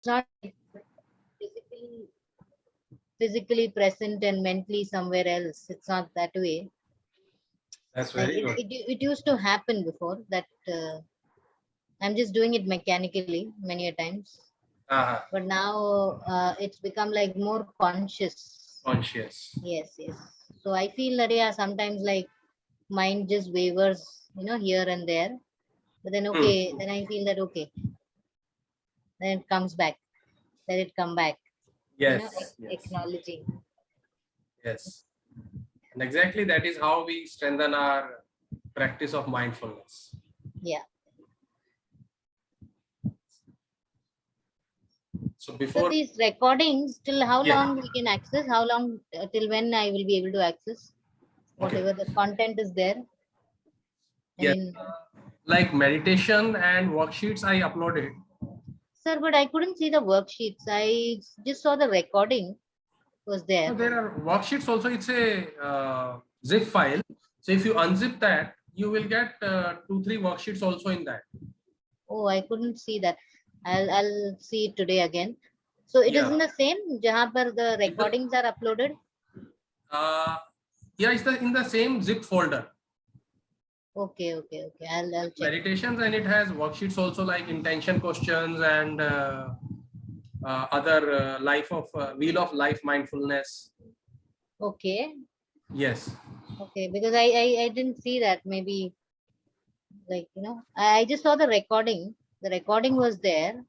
not physically physically present and mentally somewhere else. It's not that way. That's Like very good. it used to happen before that I'm just doing it mechanically many a times. Uh-huh. But now it's become like more conscious. Conscious. Yes, yes. So I feel that yeah, sometimes like mind just wavers, here and there. But then Hmm. okay, then I feel that okay, then it comes back. Let it come back. Yes, yes, Acknowledging. yes. And exactly that is how we strengthen our practice of mindfulness. Yeah. So So before, these recordings, till how yeah, long we can access? How long till when I will be able to access okay, whatever the content is there? I yes, mean, like meditation and worksheets, I uploaded. sir, but I couldn't see the worksheets. I just saw the recording was So there. there are worksheets also. It's a zip file. So if you unzip that, you will get 2, 3 worksheets also in that. Oh, I couldn't see that. I'll see it today again. So it is Yeah. in the same jahan par the It will, recordings are uploaded. uh, yeah, it's in the same zip folder. Okay, okay, okay. I'll check. Meditations, and it has worksheets also like intention questions and other life of wheel of life mindfulness. Okay, Yes. okay. Because I didn't see that. Maybe like I just saw the recording. The recording was there,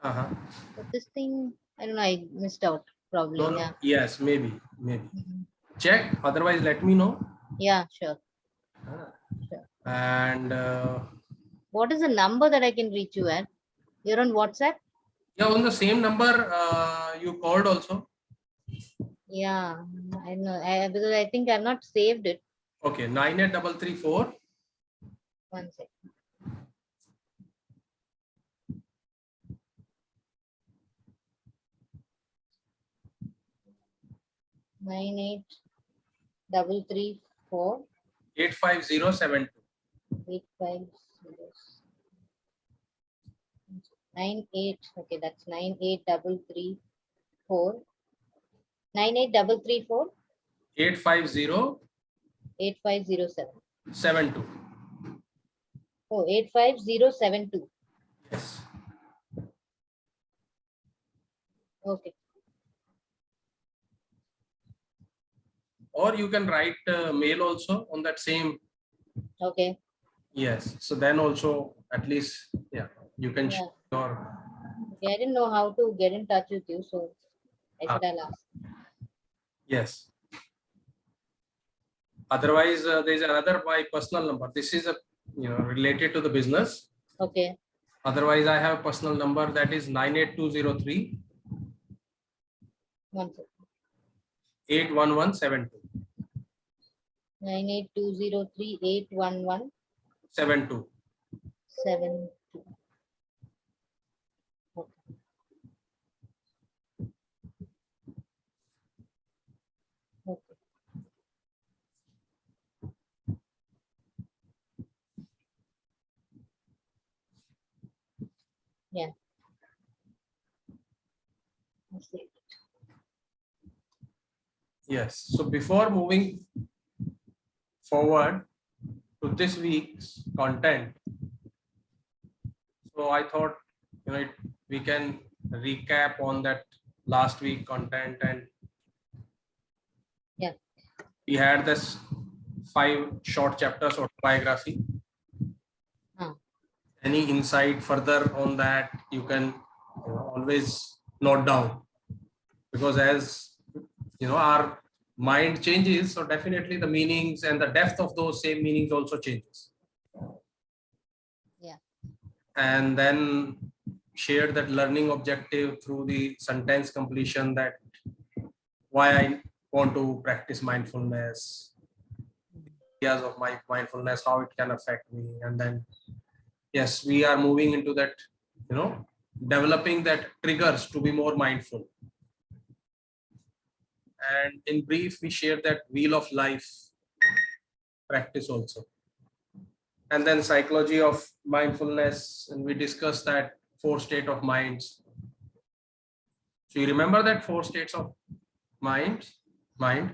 Uh-huh. but this thing I don't know. I missed out No, probably. no. Yeah. Yes, maybe. Mhm. Check. Otherwise, let me know. Yeah, sure, Uh, sure. And What is the number that I can reach you at? You're on WhatsApp? yeah, on the same number you called also. Yeah, I know. Because I think I've not saved it. Okay, 98334 One sec. 983334 85072. 850 98. Okay, that's 98334 98334 85072. 8507. Oh, 85072. Yes. Okay. Or you can write mail also on that same. Okay. Yes. So then also at least, yeah, you can share Yeah. your. Okay. I didn't know how to get in touch with you, so I uh, said I'll ask. yes. Otherwise, there is another my personal number. This is a related to the business. Okay. Otherwise, I have a personal number that is 98203 One sec. 81172. 98203 72. 81172. Okay. Okay. Yeah. I see. Yes. So before moving forward to this week's content, so I thought we can recap on that last week content, and Yeah. we had this 5 short chapters autobiography. Huh. Any insight further on that you can always note down, because as our mind changes, so definitely the meanings and the depth of those same meanings also changes. Yeah. And then share that learning objective through the sentence completion, that why I want to practice mindfulness, areas of my mindfulness, how it can affect me. And then yes, we are moving into that, developing that triggers to be more mindful. And in brief, we share that wheel of life practice also. And then psychology of mindfulness, and we discuss that 4 state of minds. So you remember that 4 states of mind? Okay.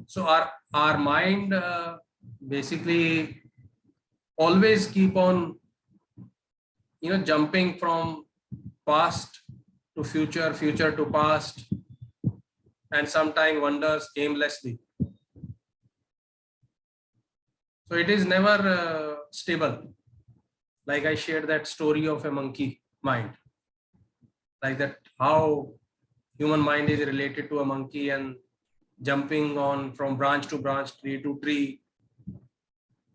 So our mind basically always keep on, jumping from past to future, future to past, and sometimes wanders aimlessly. So it is never stable. Like I shared that story of a monkey mind, like that, how human mind is related to a monkey and jumping on from branch to branch, tree to tree,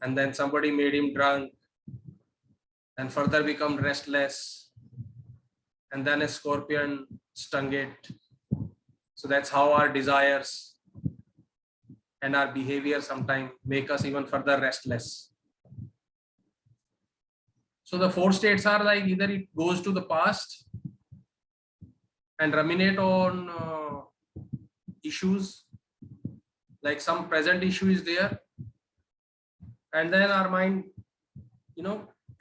and then somebody made him drunk and further become restless, and then a scorpion stung it. So that's how our desires and our behavior sometimes make us even further restless. So the 4 states are like, either it goes to the past and ruminate on issues, like some present issue is there, and then our mind,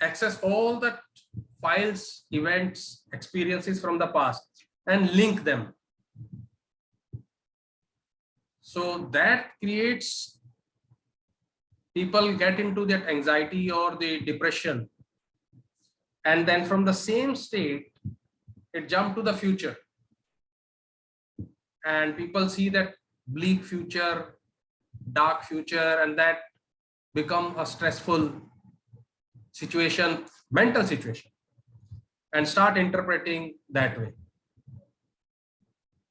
access all the files, events, experiences from the past and link them. So that creates, people get into that anxiety or the depression, and then from the same state it jump to the future, and people see that bleak future, dark future, and that become a stressful situation, mental situation, and start interpreting that way.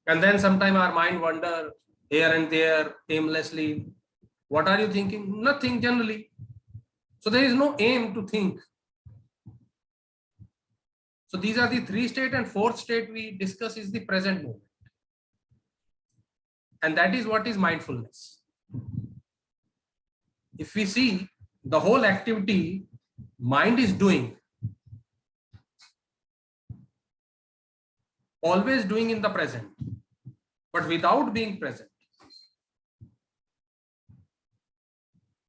And then sometime our mind wander here and there aimlessly. What are you thinking? Nothing generally. So there is no aim to think. So these are the 3 state, and 4th state we discuss is the present moment. And that is what is mindfulness. If we see the whole activity mind is doing, always doing in the present, but without being present.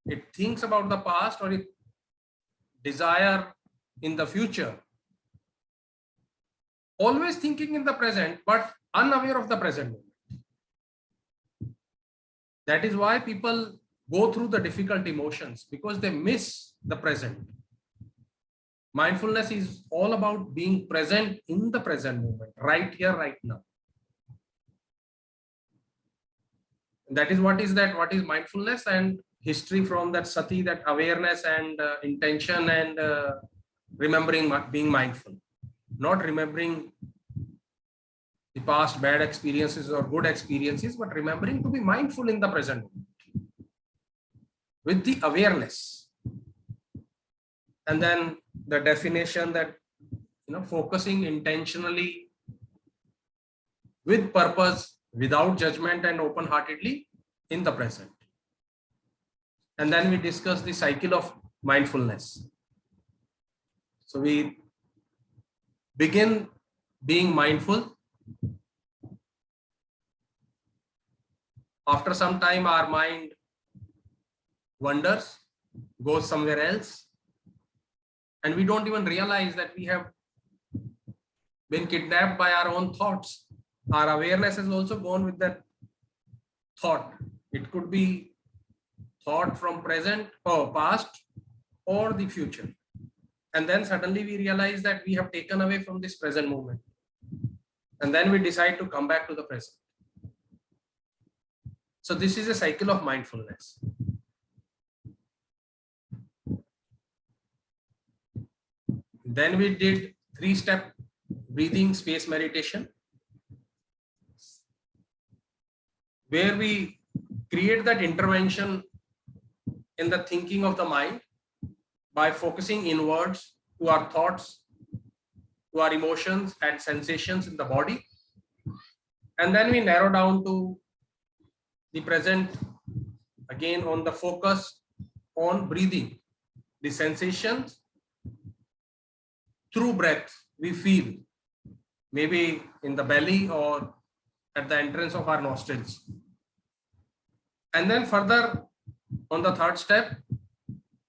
It thinks about the past, or it desire in the future. Always thinking in the present, but unaware of the present moment. That is why people go through the difficult emotions, because they miss the present. Mindfulness is all about being present in the present moment, right here, right now. That is what is mindfulness, and history from that sati, that awareness and intention, and remembering, being mindful, not remembering the past bad experiences or good experiences, but remembering to be mindful in the present moment with the awareness. And then the definition that, focusing intentionally with purpose, without judgment, and open-heartedly in the present. And then we discuss the cycle of mindfulness. So we begin being mindful. After some time, our mind wanders, goes somewhere else, and we don't even realize that we have been kidnapped by our own thoughts. Our awareness has also gone with that thought. It could be thought from present or past or the future. And then suddenly we realize that we have taken away from this present moment. And then we decide to come back to the present. So this is a cycle of mindfulness. Then we did 3-step breathing space meditation, where we create that intervention in the thinking of the mind by focusing inwards to our thoughts, to our emotions and sensations in the body. And then we narrow down to the present, again on the focus on breathing, the sensations through breath we feel, maybe in the belly or at the entrance of our nostrils. And then further on the 3rd step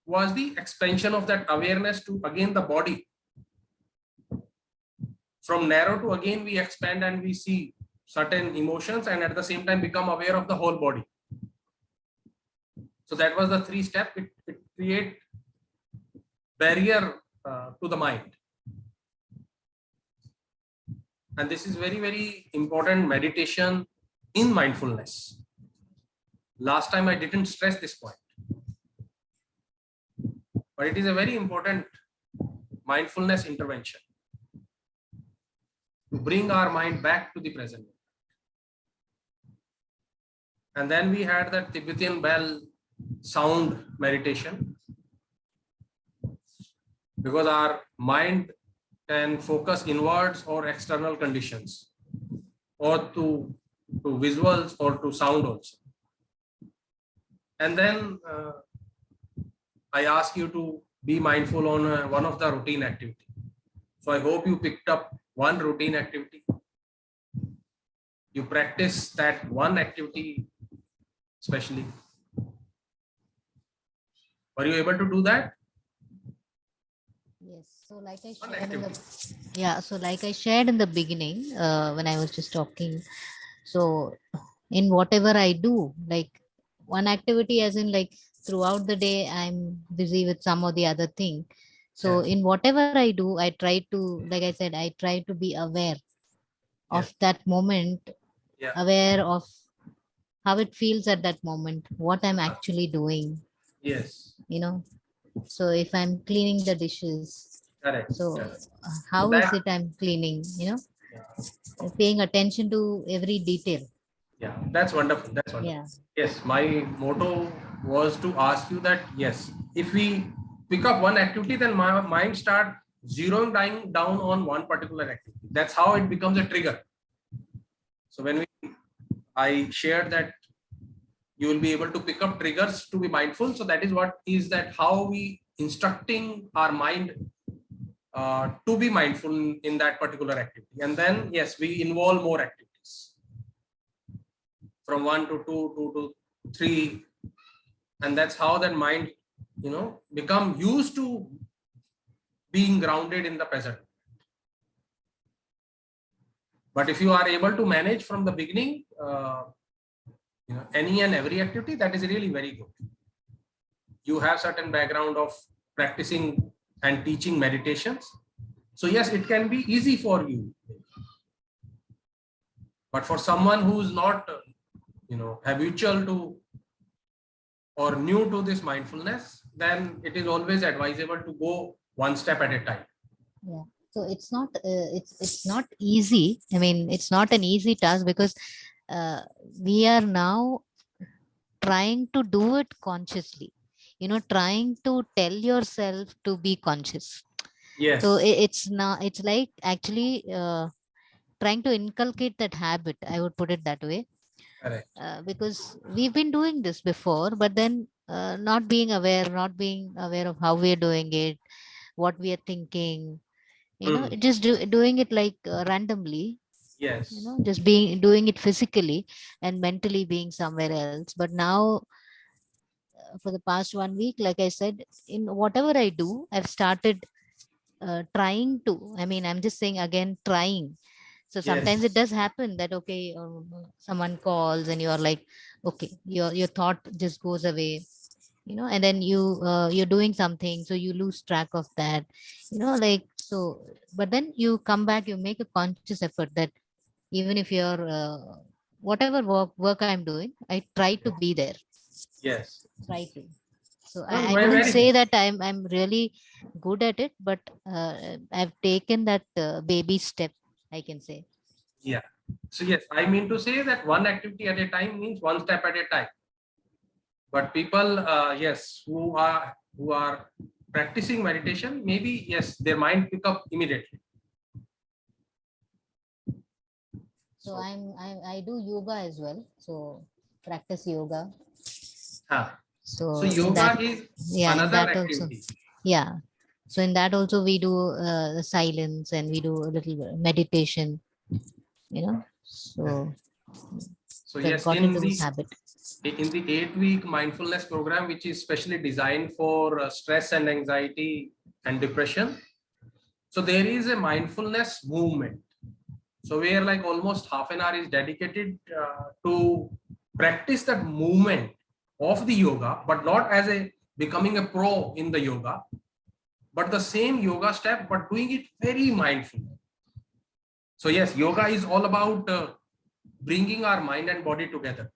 was the expansion of that awareness to again the body, from narrow to again we expand and we see certain emotions and at the same time become aware of the whole body. So that was the 3 step. It create barrier to the mind. And this is very, very important meditation in mindfulness. Last time I didn't stress this point, but it is a very important mindfulness intervention to bring our mind back to the present. And then we had that Tibetan bell sound meditation, because our mind can focus inwards or external conditions, or to visuals or to sound also. And then I ask you to be mindful on one of the routine activity. So I hope you picked up one routine activity. You practice that one activity especially. Were you able to do that? Yes. So like I shared in the beginning, when I was just talking. So in whatever I do, like one activity, as in like throughout the day, I'm busy with some or the other thing. So Yes. in whatever I do, I try to, like I said, I try to be aware of Yes. that moment, Yeah. aware of how it feels at that moment, what I'm actually doing, Yes. So if I'm cleaning the dishes, Correct. so Correct. So how is that, it I'm cleaning, yeah, paying attention to every detail. yeah, that's wonderful. That's wonderful. Yeah. Yes, my motto was to ask you that, yes, if we pick up one activity, then my mind start zeroing down on one particular activity. That's how it becomes a trigger. So when I shared that you will be able to pick up triggers to be mindful. So that is what is that how we instructing our mind to be mindful in that particular activity. And then, yes, we involve more activities from 1 to 2, 2 to 3. And that's how that mind, become used to being grounded in the present. But if you are able to manage from the beginning, any and every activity, that is really very good. You have certain background of practicing and teaching meditations. So yes, it can be easy for you. But for someone who is not, habitual to or new to this mindfulness, then it is always advisable to go one step at a time. Yeah. So it's not easy. I mean, it's not an easy task because we are now trying to do it consciously. Trying to tell yourself to be conscious. So Yes. it's not. It's like actually trying to inculcate that habit. I would put it that way. Correct. Because we've been doing this before, but then not being aware of how we're doing it, what we are thinking, Hmm. doing it like randomly, Yes. just doing it physically and mentally being somewhere else. But now, for the past 1 week, like I said, in whatever I do, I've started trying to. I mean, I'm just saying again, trying. So sometimes it Yes. does happen that okay, someone calls and you're like, okay, your thought just goes away, and then you're doing something, so you lose track of that, like so. But then you come back, you make a conscious effort that even if you're whatever work I'm doing, I try to be there, Yes. try to. So Well, I very, wouldn't very say good. that I'm really good at it, but I've taken that baby step, I can say. Yeah. So yes, I mean to say that one activity at a time means one step at a time. But people, yes, who are practicing meditation, maybe yes, their mind pick up immediately. So So, I do yoga as well. So practice yoga. huh. So So in that, yoga is yeah, in another that also, activity. yeah. So in that also we do the silence and we do a little bit meditation. So So I've yes, got into this habit. in the 8-week mindfulness program, which is specially designed for stress and anxiety and depression, So there is a mindfulness movement. So where like almost half an hour is dedicated to practice that movement of the yoga, but not as a becoming a pro in the yoga, but the same yoga step, but doing it very mindful. So yes, yoga is all about bringing our mind and body together.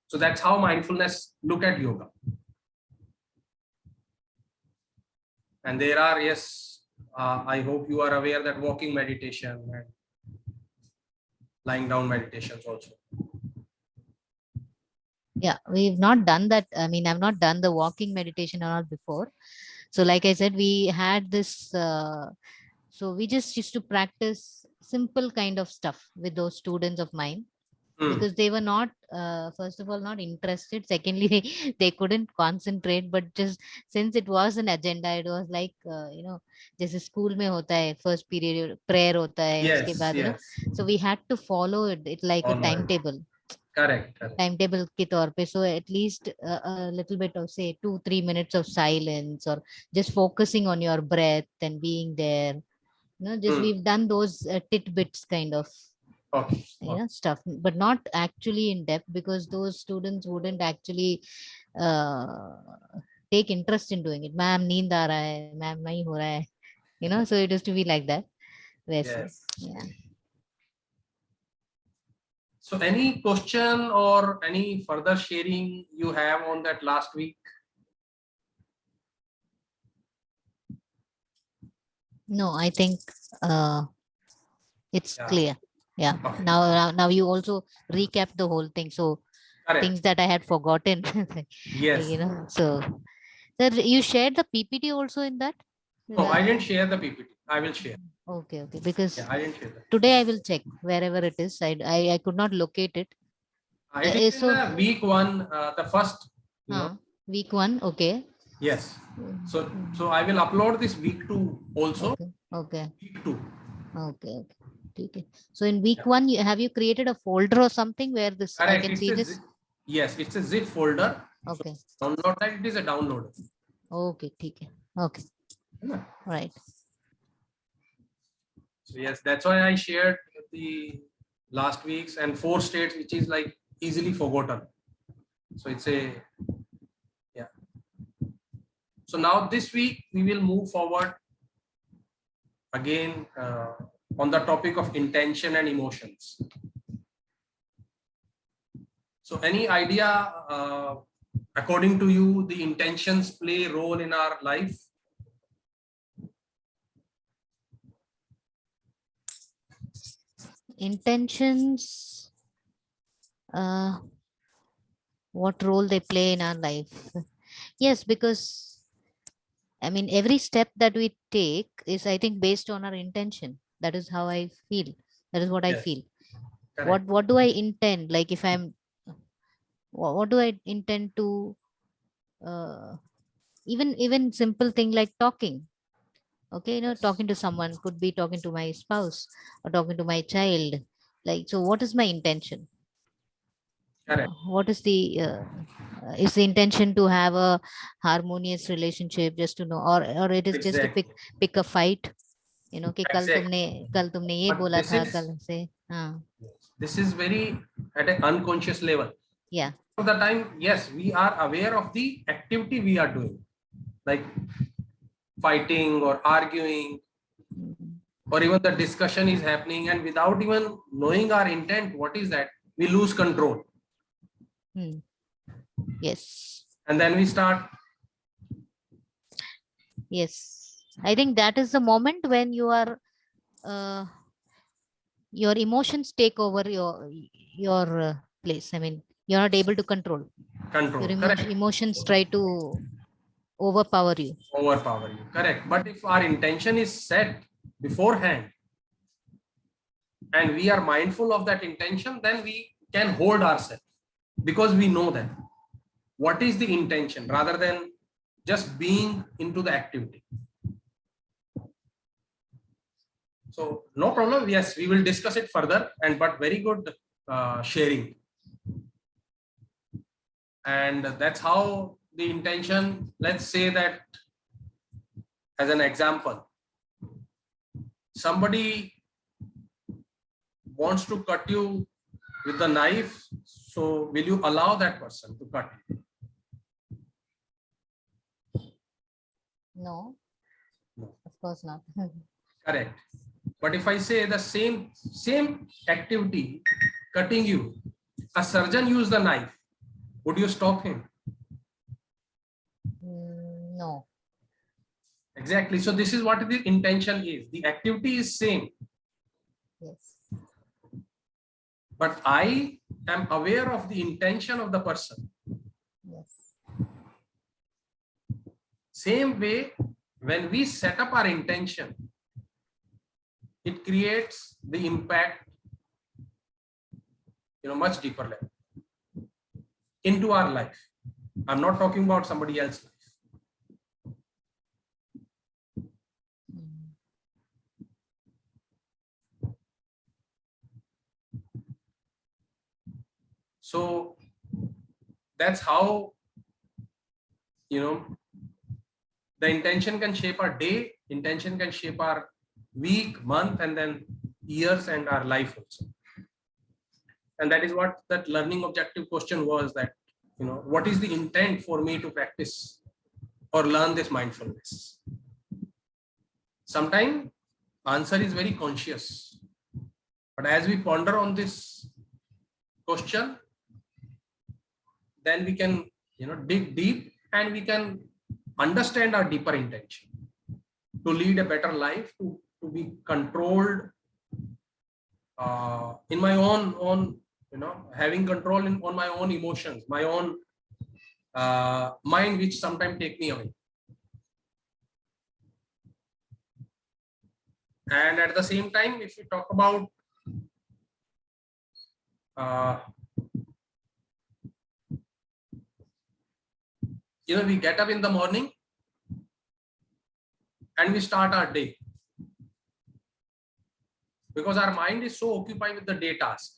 So that's how mindfulness look at yoga. And there are, yes, I hope you are aware that walking meditation and lying down meditations also. Yeah, we've not done that. I mean, I've not done the walking meditation and all before. So like I said, we had this, so we just used to practice simple kind of stuff with those students of mine, Hmm. because they were not, first of all, not interested. Secondly, they couldn't concentrate, but just since it was an agenda, it was like, जैसे school में होता है, first period prayer होता है, उसके Yes, बाद, yes. so we had to follow it like a All right. timetable. Correct, correct. Timetable के तौर पे, so at least a little bit of, say, 2-3 minutes of silence, or just focusing on your breath and being there. Just Hmm. we've done those tidbits kind of Okay. Okay. stuff, but not actually in depth, because those students wouldn't actually uh, take interest in doing it. Ma'am, नींद आ रहा है, ma'am नहीं हो रहा है, so it used to be like that. वैसे, Yes. yeah. So any question or any further sharing you have on that last week? No, I think uh, it's Yeah. clear. Yeah. Okay. Now you also recap the whole thing. So Correct. things that I had forgotten, Yes. So sir, you shared the PPT also in that? No, I didn't Uh, share the PPT. I will share. okay, okay. Because Yeah, I didn't share that. today I will check wherever it is. I could not locate it. It is in So, week one, the first, week one. Okay. Yes. So, Mm. so I will upload this week two also. Okay. Okay. Week two. Okay. Okay. Okay. So in week Yeah. one, have you created a folder or something where this I Correct. can see this? Yes, it's a zip folder. So Okay. download that. It is a download. Okay. Okay. Okay. Yeah. Right. So yes, that's why I shared the last week's and 4 states, which is like easily forgotten. So it's a, yeah. So now this week we will move forward again on the topic of intention and emotions. So any idea, according to you, the intentions play a role in our life? Intentions. What role they play in our life? Yes, because I mean, every step that we take is, I think, based on our intention. That is how I feel. That is what I Yes, feel. What correct. What do I intend? Like, if I'm, what do I intend to? Uh, even simple thing like talking. Okay, Yes, talking to someone, could be talking to my spouse or talking to my child. Like, so, what is my intention? correct. What is the intention to have a harmonious relationship, just to know, or it is just to Exactly. pick a fight, कि Exactly. कल तुमने ये But बोला था, कल से, हाँ. this is very at an unconscious level. Yeah. Of the time, yes, we are aware of the activity we are doing, like fighting or arguing, Mhm. or even the discussion is happening, and without even knowing our intent, what is that? We lose control, Hmm. Yes. and then we start. Yes, I think that is the moment when uh, your emotions take over your place. I mean, you're not able to control your Control. Correct. emotions, try to overpower you. Overpower you. Correct. But if our intention is set beforehand and we are mindful of that intention, then we can hold ourselves because we know that what is the intention rather than just being into the activity. So no problem. Yes, we will discuss it further, and but very good sharing. And that's how the intention, let's say that As an example, somebody wants to cut you with the knife, so will you allow that person to cut you? No, No. of course not. Correct. But if I say the same activity, cutting you, a surgeon used the knife, would you stop him? No. Exactly. So this is what the intention is. The activity is same, Yes. but I am aware of the intention of the person. Yes. Same way, when we set up our intention, it creates the impact, much deeper level into our life. I'm not talking about somebody else's life. Mm. So that's how, the intention can shape our day, intention can shape our week, month, and then years and our life also. And that is what that learning objective question was, that, what is the intent for me to practice or learn this mindfulness? Sometimes answer is very conscious, but as we ponder on this question, then we can, dig deep and we can understand our deeper intention to lead a better life, to be controlled in my own, having control on my own emotions, my own mind, which sometimes take me away. And at the same time, if we talk about we get up in the morning and we start our day, because our mind is so occupied with the day task.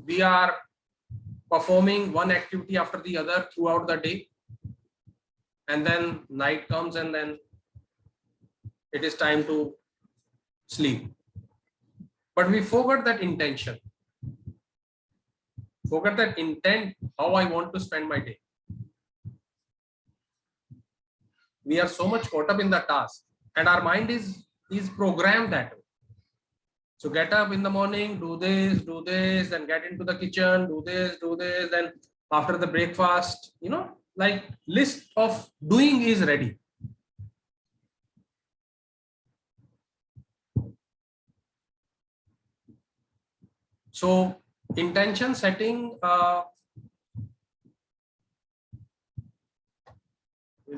We are performing one activity after the other throughout the day, and then night comes and then it is time to sleep. But we forgot that intention, forget that intent, how I want to spend my day. We are so much caught up in the task, and our mind is programmed that way. So get up in the morning, do this, then get into the kitchen, do this, then after the breakfast, like list of doing is ready. So intention setting will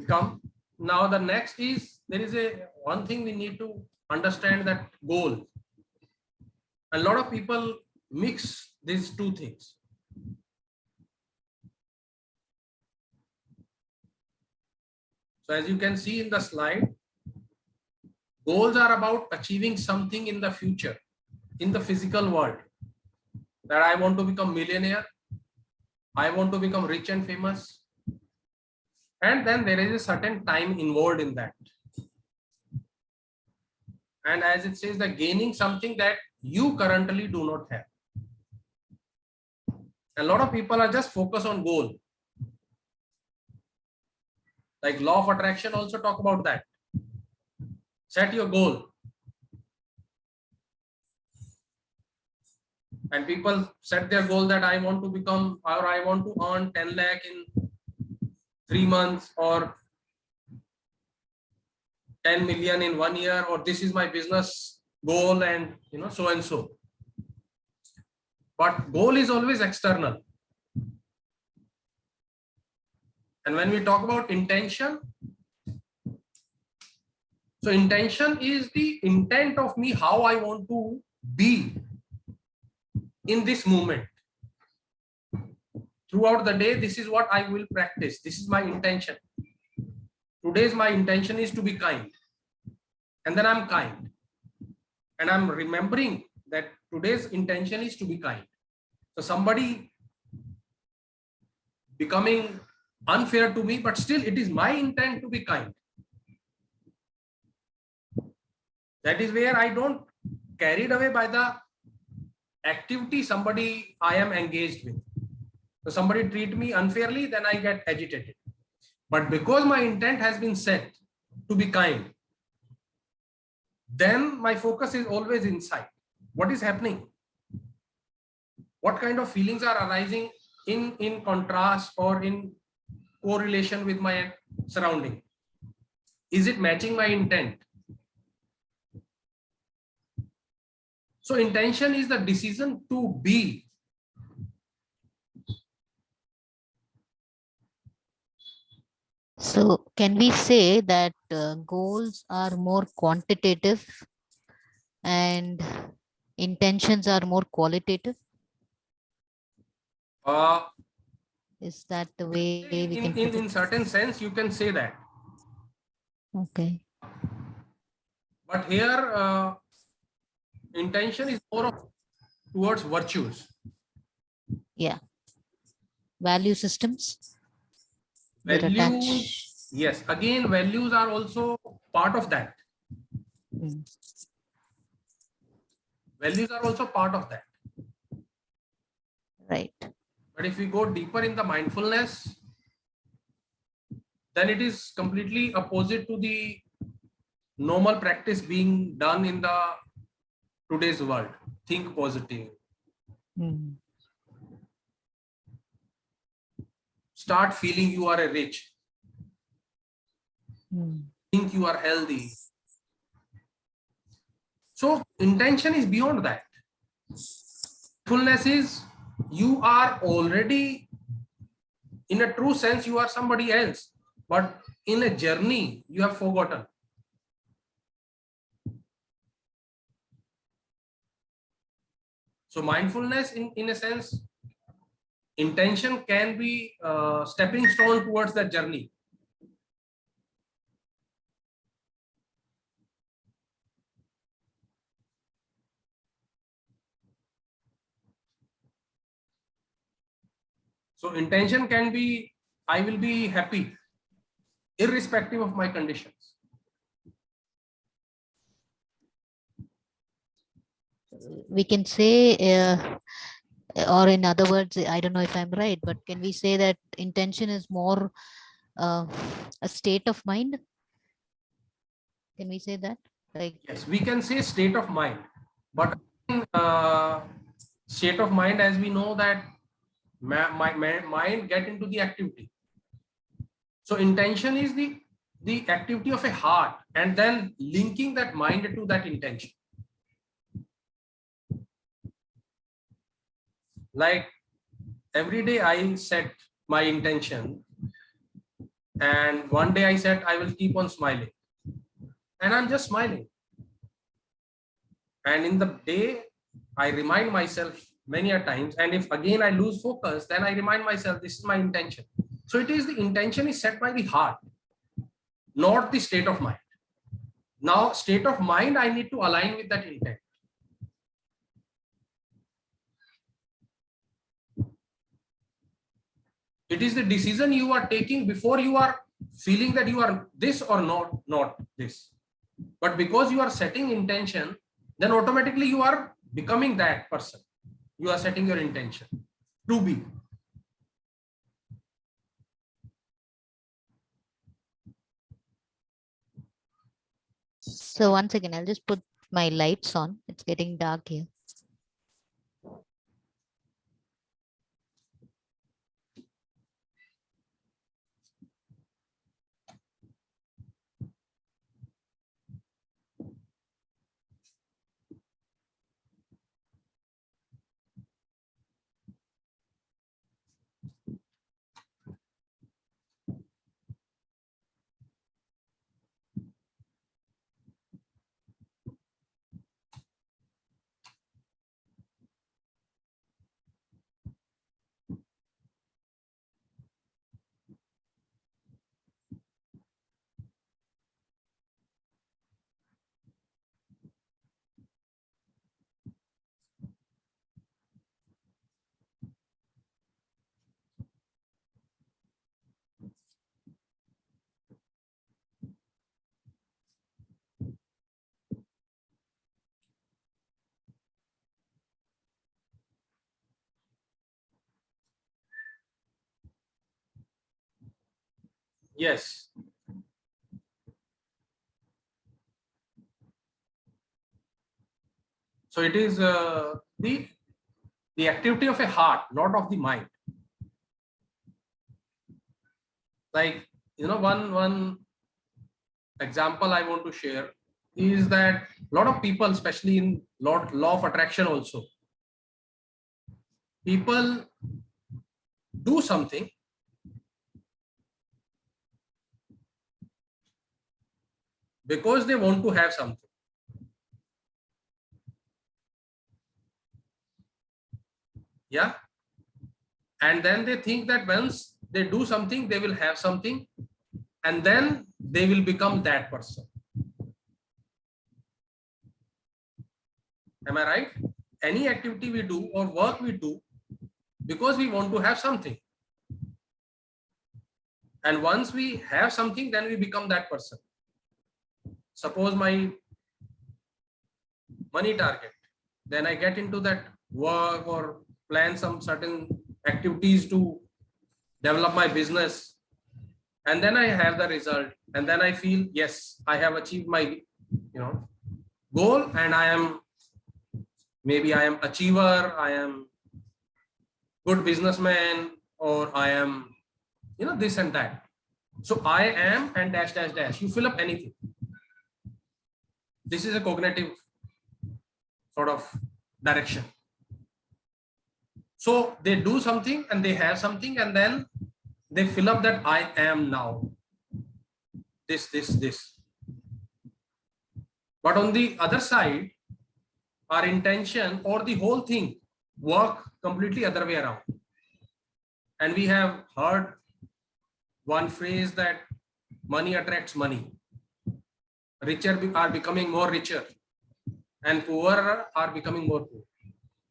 come. Now the next is, there is one thing we need to understand, that goal. A lot of people mix these two things. So as you can see in the slide, goals are about achieving something in the future, in the physical world. That I want to become millionaire, I want to become rich and famous. And then there is a certain time involved in that. And as it says, that gaining something that you currently do not have. A lot of people are just focused on goal. Like law of attraction also talk about that. Set your goal. And people set their goal that I want to become, or I want to earn 10 lakh in 3 months, or 10 million in 1 year, or this is my business goal, and so and so. But goal is always external. And when we talk about intention, so intention is the intent of me, how I want to be in this moment. Throughout the day, this is what I will practice. This is my intention. Today's my intention is to be kind. And then I'm kind. And I'm remembering that today's intention is to be kind. So somebody becoming unfair to me, but still it is my intent to be kind. That is where I don't carried away by the activity somebody I am engaged with. So somebody treat me unfairly, then I get agitated. But because my intent has been set to be kind, then my focus is always inside. What is happening? What kind of feelings are arising in contrast or in correlation with my surrounding? Is it matching my intent? So intention is the decision to be. So, can we say that goals are more quantitative and intentions are more qualitative? Uh, Is that the way we can put it? in certain sense, you can say that. Okay. But here, intention is more of towards virtues. Yeah. Value systems that Values, attach. yes. Again, values are also part of that. Mm, Values are also part of that. right. But if we go deeper in the mindfulness, then it is completely opposite to the normal practice being done in the today's world. Think positive. Mm, Start feeling you are a rich. mm, Think you are healthy. So intention is beyond that. Mindfulness is you are already, in a true sense, you are somebody else. But in a journey, you have forgotten. So mindfulness, in a sense, intention can be a stepping stone towards that journey. So intention can be, I will be happy, irrespective of my conditions. we can say, or in other words, I don't know if I'm right, but can we say that intention is more uh, a state of mind? Can we say that? Like, Yes, we can say state of mind, but state of mind, as we know that my mind get into the activity. So intention is the activity of a heart, and then linking that mind to that intention. Like every day I set my intention, and one day I said I will keep on smiling, and I'm just smiling. And in the day, I remind myself many a times, and if again I lose focus, then I remind myself this is my intention. So it is the intention is set by the heart, not the state of mind. Now, state of mind, I need to align with that intent. It is the decision you are taking before you are feeling that you are this or not this. But because you are setting intention, then automatically you are becoming that person. You are setting your intention to be. so once again, I'll just put my lights on. It's getting dark here. Yes. So it is the activity of a heart, not of the mind. Like, one example I want to share is that a lot of people, especially in law of attraction also, people do something because they want to have something. Yeah. And then they think that once they do something, they will have something, and then they will become that person. Am I right? Any activity we do or work we do because we want to have something. And once we have something, then we become that person. Suppose my money target, then I get into that work or plan some certain activities to develop my business, and then I have the result, and then I feel, yes, I have achieved my goal, and I am achiever, I am good businessman, or I am this and that. So I am and dash dash dash, you fill up anything. This is a cognitive sort of direction. So they do something and they have something, and then they fill up that I am now this. But on the other side, our intention or the whole thing work completely other way around. And we have heard one phrase that money attracts money. Richer are becoming more richer, and poorer are becoming more poor.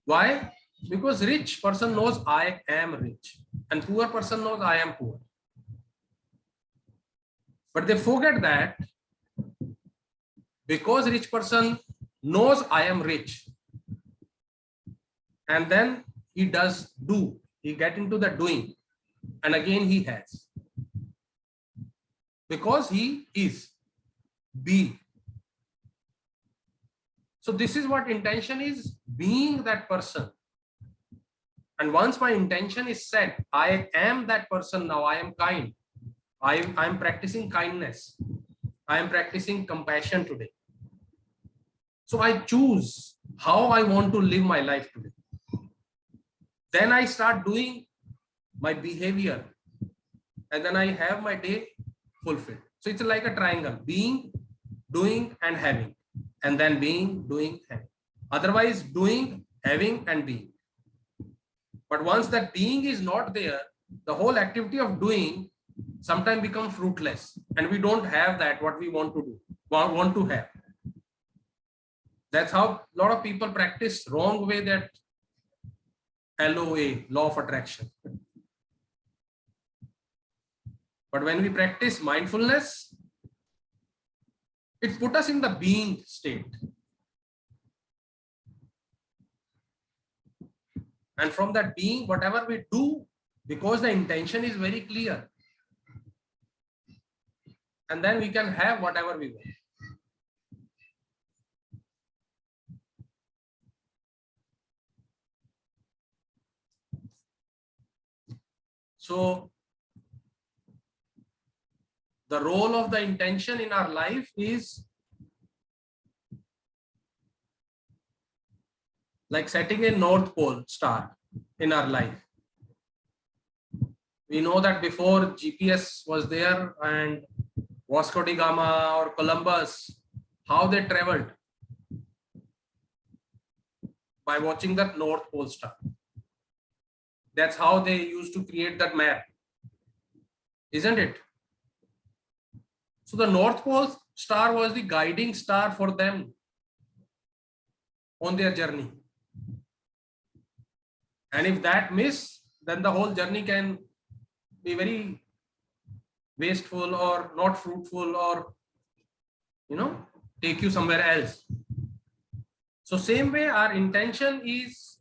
Why? Because rich person knows I am rich, and poor person knows I am poor. But they forget that because rich person knows I am rich, and then he get into the doing, and again he has, because he is be. So this is what intention is, being that person. And once my intention is set, I am that person now, I am kind, I'm practicing kindness, I am practicing compassion today. So I choose how I want to live my life today. Then I start doing my behavior, and then I have my day fulfilled. So it's like a triangle: being, doing, and having, and then being, doing, having. Otherwise, doing, having, and being. But once that being is not there, the whole activity of doing sometimes becomes fruitless, and we don't have that what we want to do, want to have. That's how a lot of people practice wrong way, that LOA, law of attraction. But when we practice mindfulness, it puts us in the being state. And from that being, whatever we do, because the intention is very clear, and then we can have whatever we want. So the role of the intention in our life is like setting a North Pole star in our life. We know that before GPS was there, and Vasco da Gama or Columbus, how they traveled by watching that North Pole star. That's how they used to create that map, isn't it? So the North Pole star was the guiding star for them on their journey. And if that miss, then the whole journey can be very wasteful or not fruitful, or take you somewhere else. So same way, our intention is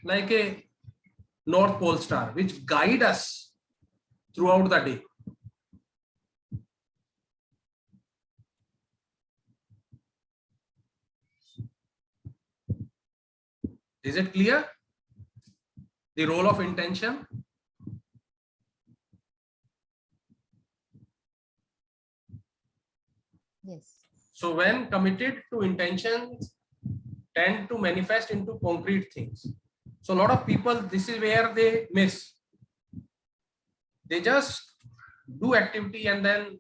like a North Pole star which guide us throughout the day. Is it clear? The role of intention. Yes. So when committed to intentions tend to manifest into concrete things. So a lot of people, this is where they miss. They just do activity and then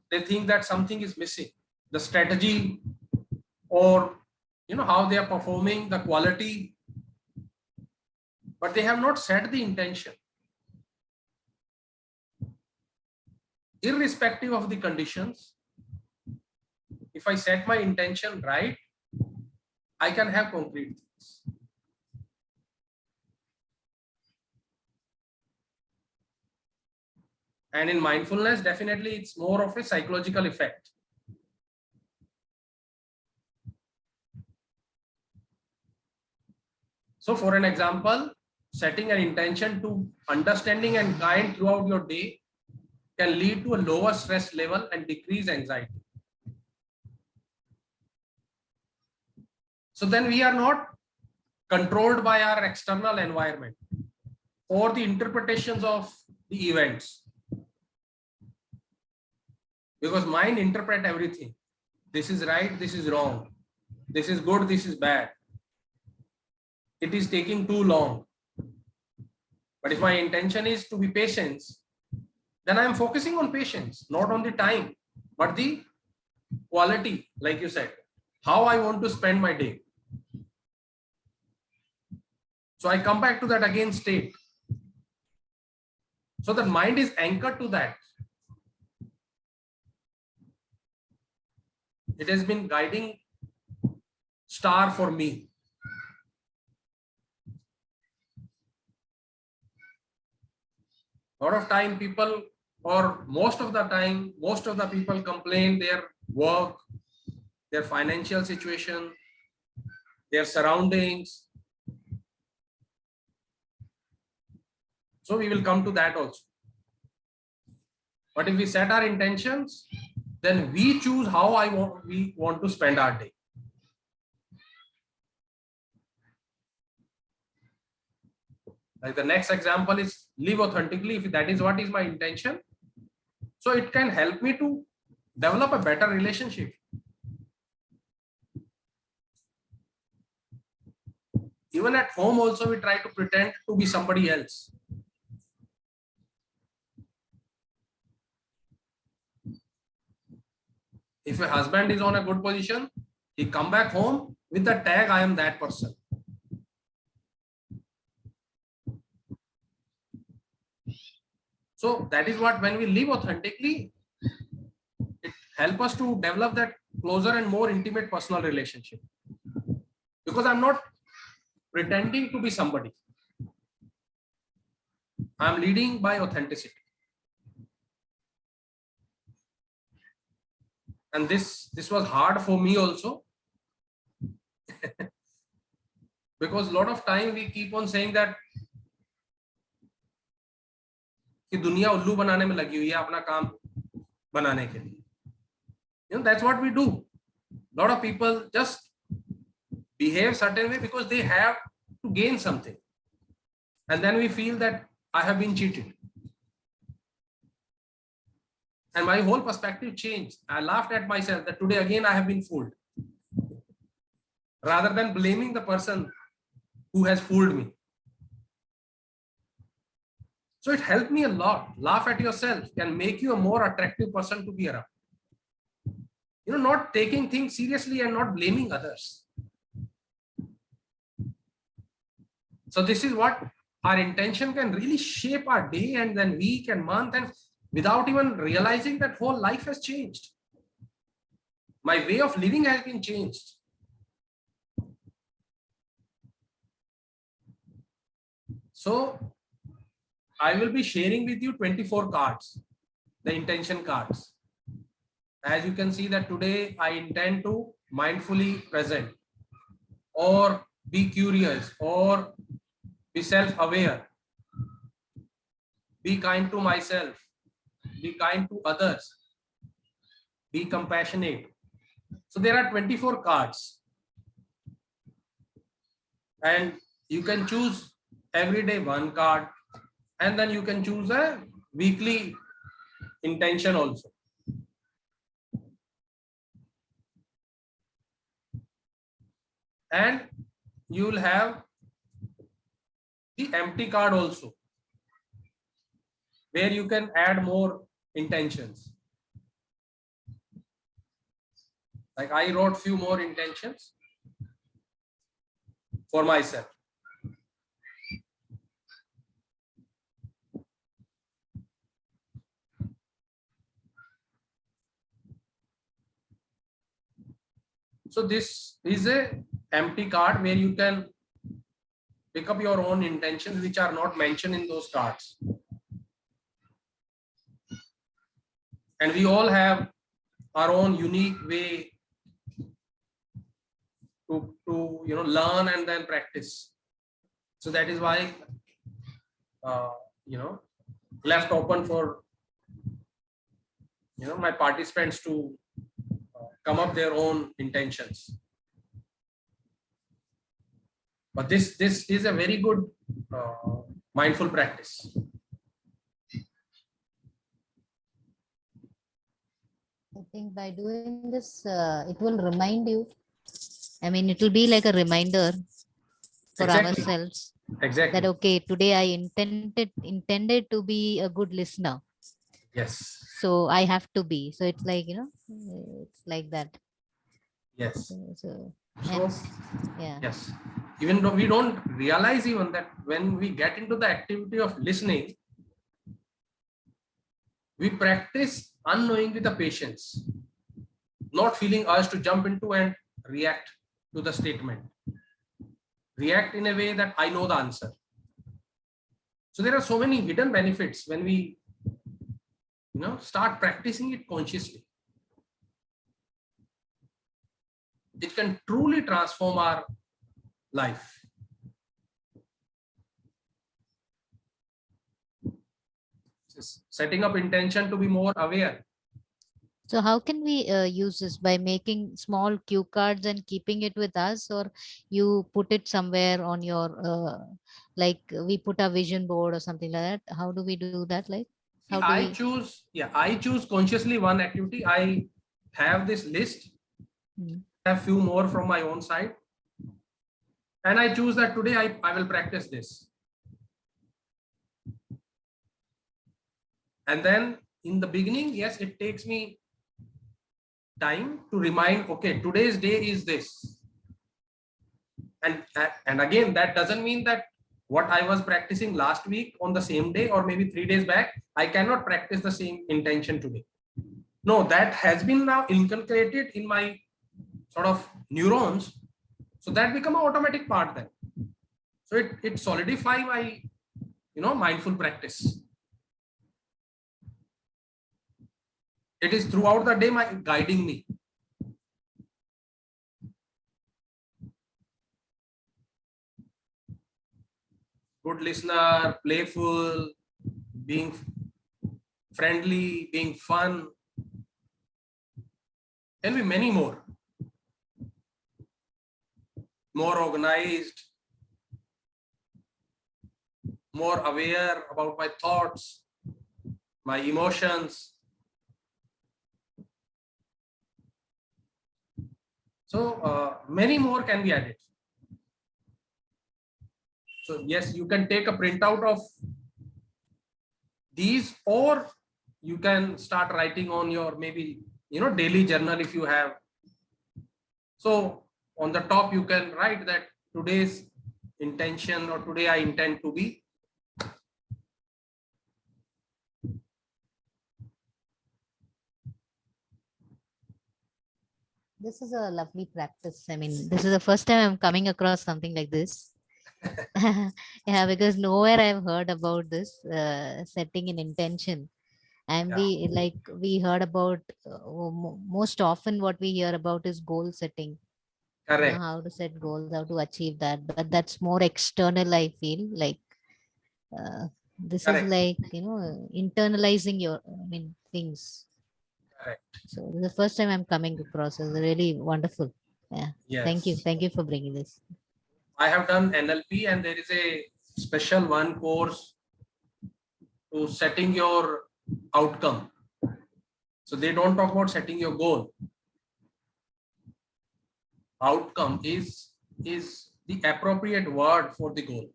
they think that something is missing. The strategy, or how they are performing, the quality, but they have not set the intention. Irrespective of the conditions, if I set my intention right, I can have concrete things. And in mindfulness, definitely it's more of a psychological effect. So for an example, setting an intention to understanding and kind throughout your day can lead to a lower stress level and decrease anxiety. So then we are not controlled by our external environment or the interpretations of the events, because mind interpret everything. This is right, this is wrong, this is good, this is bad, it is taking too long. But if my intention is to be patient, then I am focusing on patience, not on the time, but the quality, like you said, how I want to spend my day. So I come back to that again state. So the mind is anchored to that. It has been guiding star for me. A lot of time people, or most of the time, most of the people complain their work, their financial situation, their surroundings. So we will come to that also. But if we set our intentions, then we choose how we want to spend our day. Like the next example is live authentically. If that is what is my intention, so it can help me to develop a better relationship. Even at home also, we try to pretend to be somebody else. If a husband is on a good position, he come back home with the tag, I am that person. So that is what, when we live authentically, it helps us to develop that closer and more intimate personal relationship. Because I'm not pretending to be somebody. I'm leading by authenticity. And this was hard for me also. Because a lot of time we keep on saying that कि दुनिया उल्लू बनाने में लगी हुई है अपना काम बनाने के लिए. That's what we do. A lot of people just behave certain way because they have to gain something, and then we feel that I have been cheated, and my whole perspective changed. I laughed at myself that today again I have been fooled, rather than blaming the person who has fooled me. So it helped me a lot. Laugh at yourself can make you a more attractive person to be around. Not taking things seriously and not blaming others. So this is what our intention can really shape our day and then week and month, and without even realizing that whole life has changed. My way of living has been changed. So I will be sharing with you 24 cards, the intention cards. As you can see that today I intend to mindfully present, or be curious, or be self-aware, be kind to myself, be kind to others, be compassionate. So there are 24 cards. And you can choose every day one card, and then you can choose a weekly intention also. And you will have the empty card also, where you can add more intentions. Like I wrote few more intentions for myself. So this is a empty card where you can pick up your own intentions which are not mentioned in those cards. And we all have our own unique way to learn and then practice. So that is why uh, you know left open for my participants to come up their own intentions. But this is a very good mindful practice. I think by doing this, it will remind you. I mean, it will be like a reminder for Exactly. ourselves that Exactly. okay, today I intended to be a good listener, Yes. so I have to be. So it's like it's like that. Yes. So So and yeah. yes, even though we don't realize even that when we get into the activity of listening, we practice unknowingly the patience, not feeling urged to jump into and react to the statement, react in a way that I know the answer. So there are so many hidden benefits when we start practicing it consciously. It can truly transform our life. Just setting up intention to be more aware. So how can we use this by making small cue cards and keeping it with us, or you put it somewhere on your like we put a vision board or something like that? How do we do that? Like how See, do we? I choose consciously one activity. I have this list, Mm. have few more from my own side, and I choose that today I will practice this. And then in the beginning, yes, it takes me time to remind, okay, today's day is this. And again, that doesn't mean that what I was practicing last week on the same day or maybe 3 days back, I cannot practice the same intention today. No, that has been now inculcated in my sort of neurons, so that become an automatic part then. So it solidify my mindful practice. It is throughout the day my guiding me. Good listener, playful, being friendly, being fun, and be many more organized, more aware about my thoughts, my emotions. So many more can be added. So yes, you can take a printout of these, or you can start writing on your maybe daily journal if you have. So on the top you can write that today's intention, or today I intend to be. This is a lovely practice. I mean, this is the first time I'm coming across something like this. Yeah, because nowhere I've heard about this setting an intention. And Yeah, we heard about most often what we hear about is goal setting. correct, How to set goals, how to achieve that. But that's more external. I feel like uh, this is correct, like internalizing your things. correct. So this is the first time I'm coming across. It's really wonderful. Yeah. Yes. Thank you for bringing this. I have done NLP, and there is a special one course to setting your outcome. So they don't talk about setting your goal. Outcome is the appropriate word for the goal.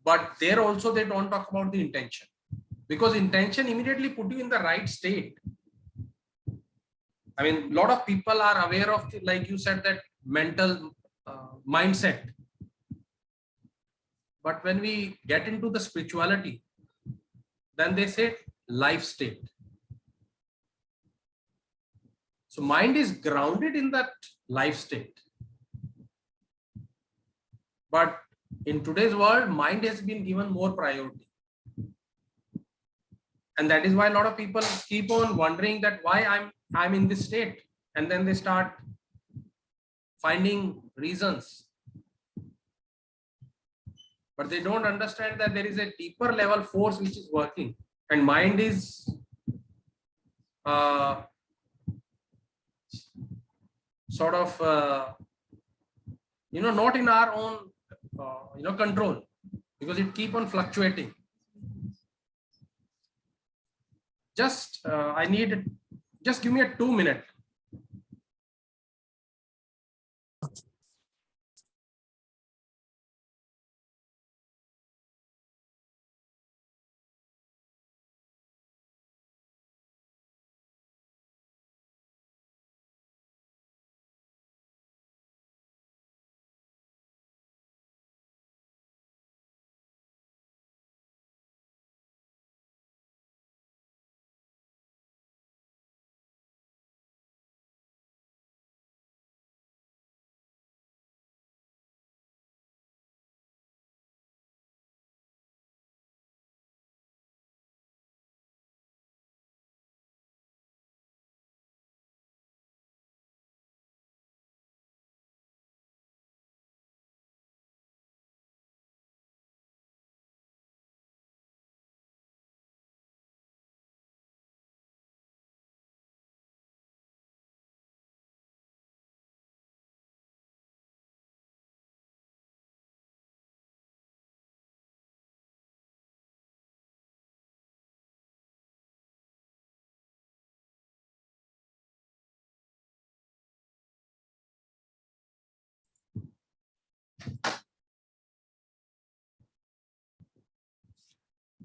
But there also they don't talk about the intention, because intention immediately put you in the right state. I mean, a lot of people are aware of the, like you said, that mental mindset. But when we get into the spirituality, then they say life state. So mind is grounded in that life state. But in today's world, mind has been given more priority. And that is why a lot of people keep on wondering that why I'm in this state. And then they start finding reasons. But they don't understand that there is a deeper level force which is working. And mind is sort of not in our own control, because it keep on fluctuating. Just just give me a 2 minute.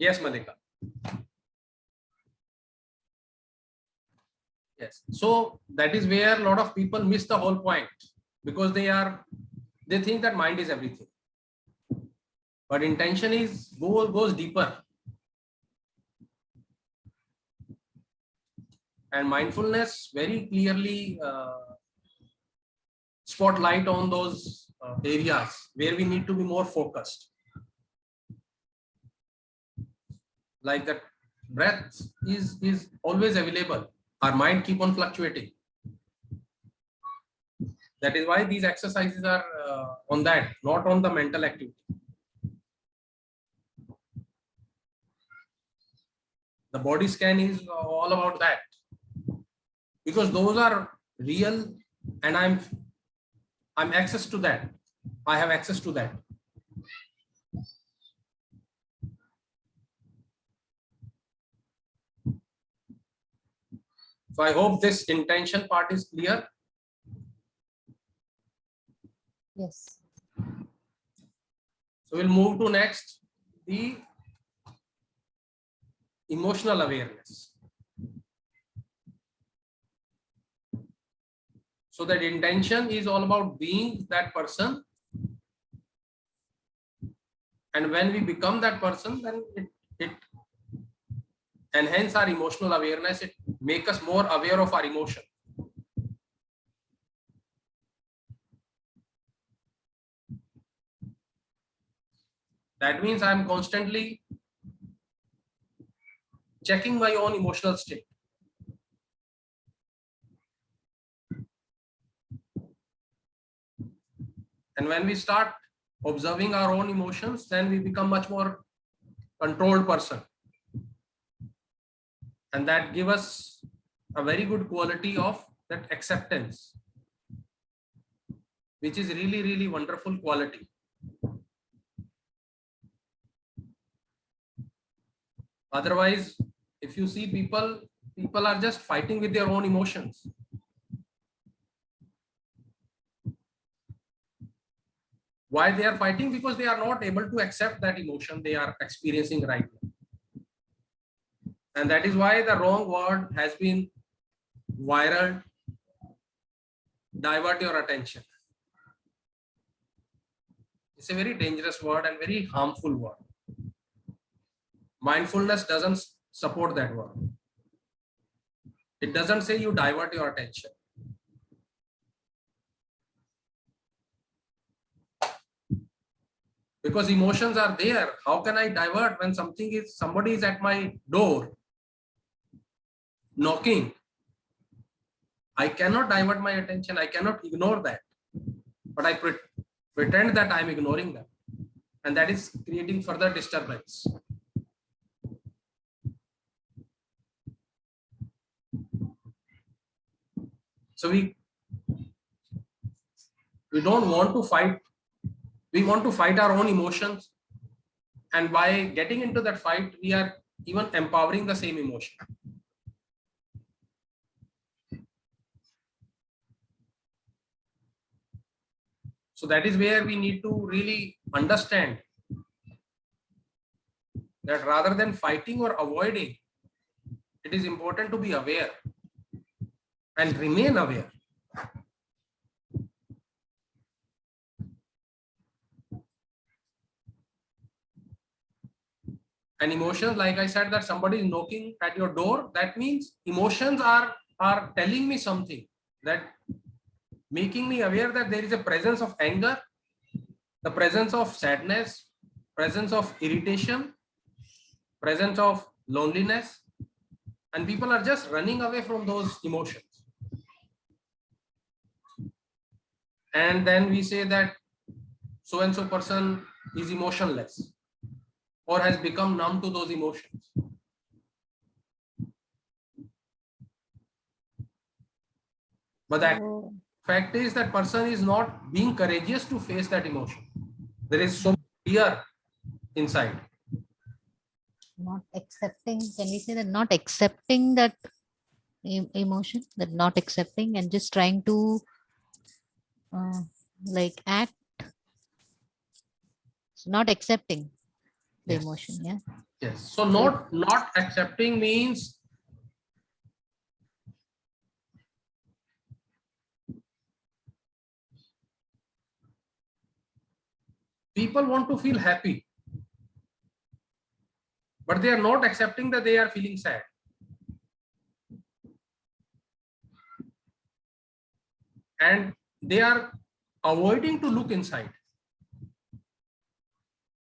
Yes, Malika. Yes. So that is where a lot of people miss the whole point, because they think that mind is everything. But intention goes deeper. And mindfulness very clearly spotlight on those areas where we need to be more focused. Like that breath is always available. Our mind keep on fluctuating. That is why these exercises are on that, not on the mental activity. The body scan is all about that, because those are real, and I'm access to that. I have access to that. So I hope this intention part is clear. Yes. So we'll move to next, the emotional awareness. So that intention is all about being that person. And when we become that person, then it enhance our emotional awareness. It make us more aware of our emotion. That means I'm constantly checking my own emotional state. And when we start observing our own emotions, then we become much more controlled person. And that give us a very good quality of that acceptance. which is really, really wonderful quality. Otherwise, if you see people are just fighting with their own emotions. Why they are fighting? Because they are not able to accept that emotion they are experiencing right now. And that is why the wrong word has been viral. Divert your attention. It's a very dangerous word and very harmful word. Mindfulness doesn't support that word. It doesn't say you divert your attention. Because emotions are there. How can I divert when somebody is at my door knocking? I cannot divert my attention. I cannot ignore that. But I pretend that I'm ignoring them. And that is creating further disturbance. So we don't want to fight. We want to fight our own emotions. And by getting into that fight, we are even empowering the same emotion. So that is where we need to really understand that rather than fighting or avoiding, it is important to be aware and remain aware. And emotions, like I said, that somebody is knocking at your door, that means emotions are telling me something, that making me aware that there is a presence of anger, the presence of sadness, presence of irritation, presence of loneliness, and people are just running away from those emotions. And then we say that so and so person is emotionless or has become numb to those emotions. But that fact is that person is not being courageous to face that emotion. There is so much fear inside. Not accepting, can we say that not accepting that emotion, that not accepting and just trying to like act, so not accepting the Yes. emotion. Yeah. Yes. So not accepting means people want to feel happy, but they are not accepting that they are feeling sad. And they are avoiding to look inside.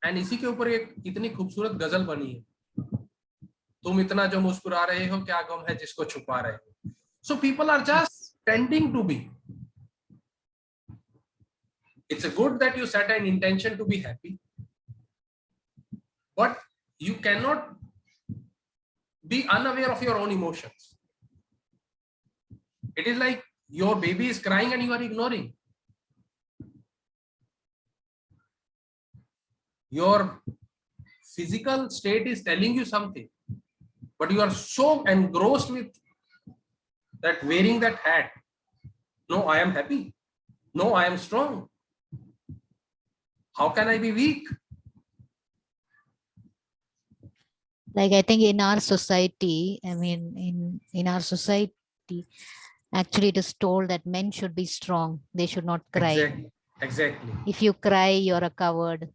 And इसी के ऊपर एक इतनी खूबसूरत गजल बनी है, तुम इतना जो मुस्कुरा रहे हो क्या गम है जिसको छुपा रहे हो. So people are just tending to be. It's a good that you set an intention to be happy, but you cannot be unaware of your own emotions. It is like your baby is crying and you are ignoring. Your physical state is telling you something, but you are so engrossed with that wearing that hat. No, I am happy. No, I am strong. How can I be weak? Like I think in our society, I mean in our society, actually it is told that men should be strong, they should not cry. Exactly. If you cry, you're a coward,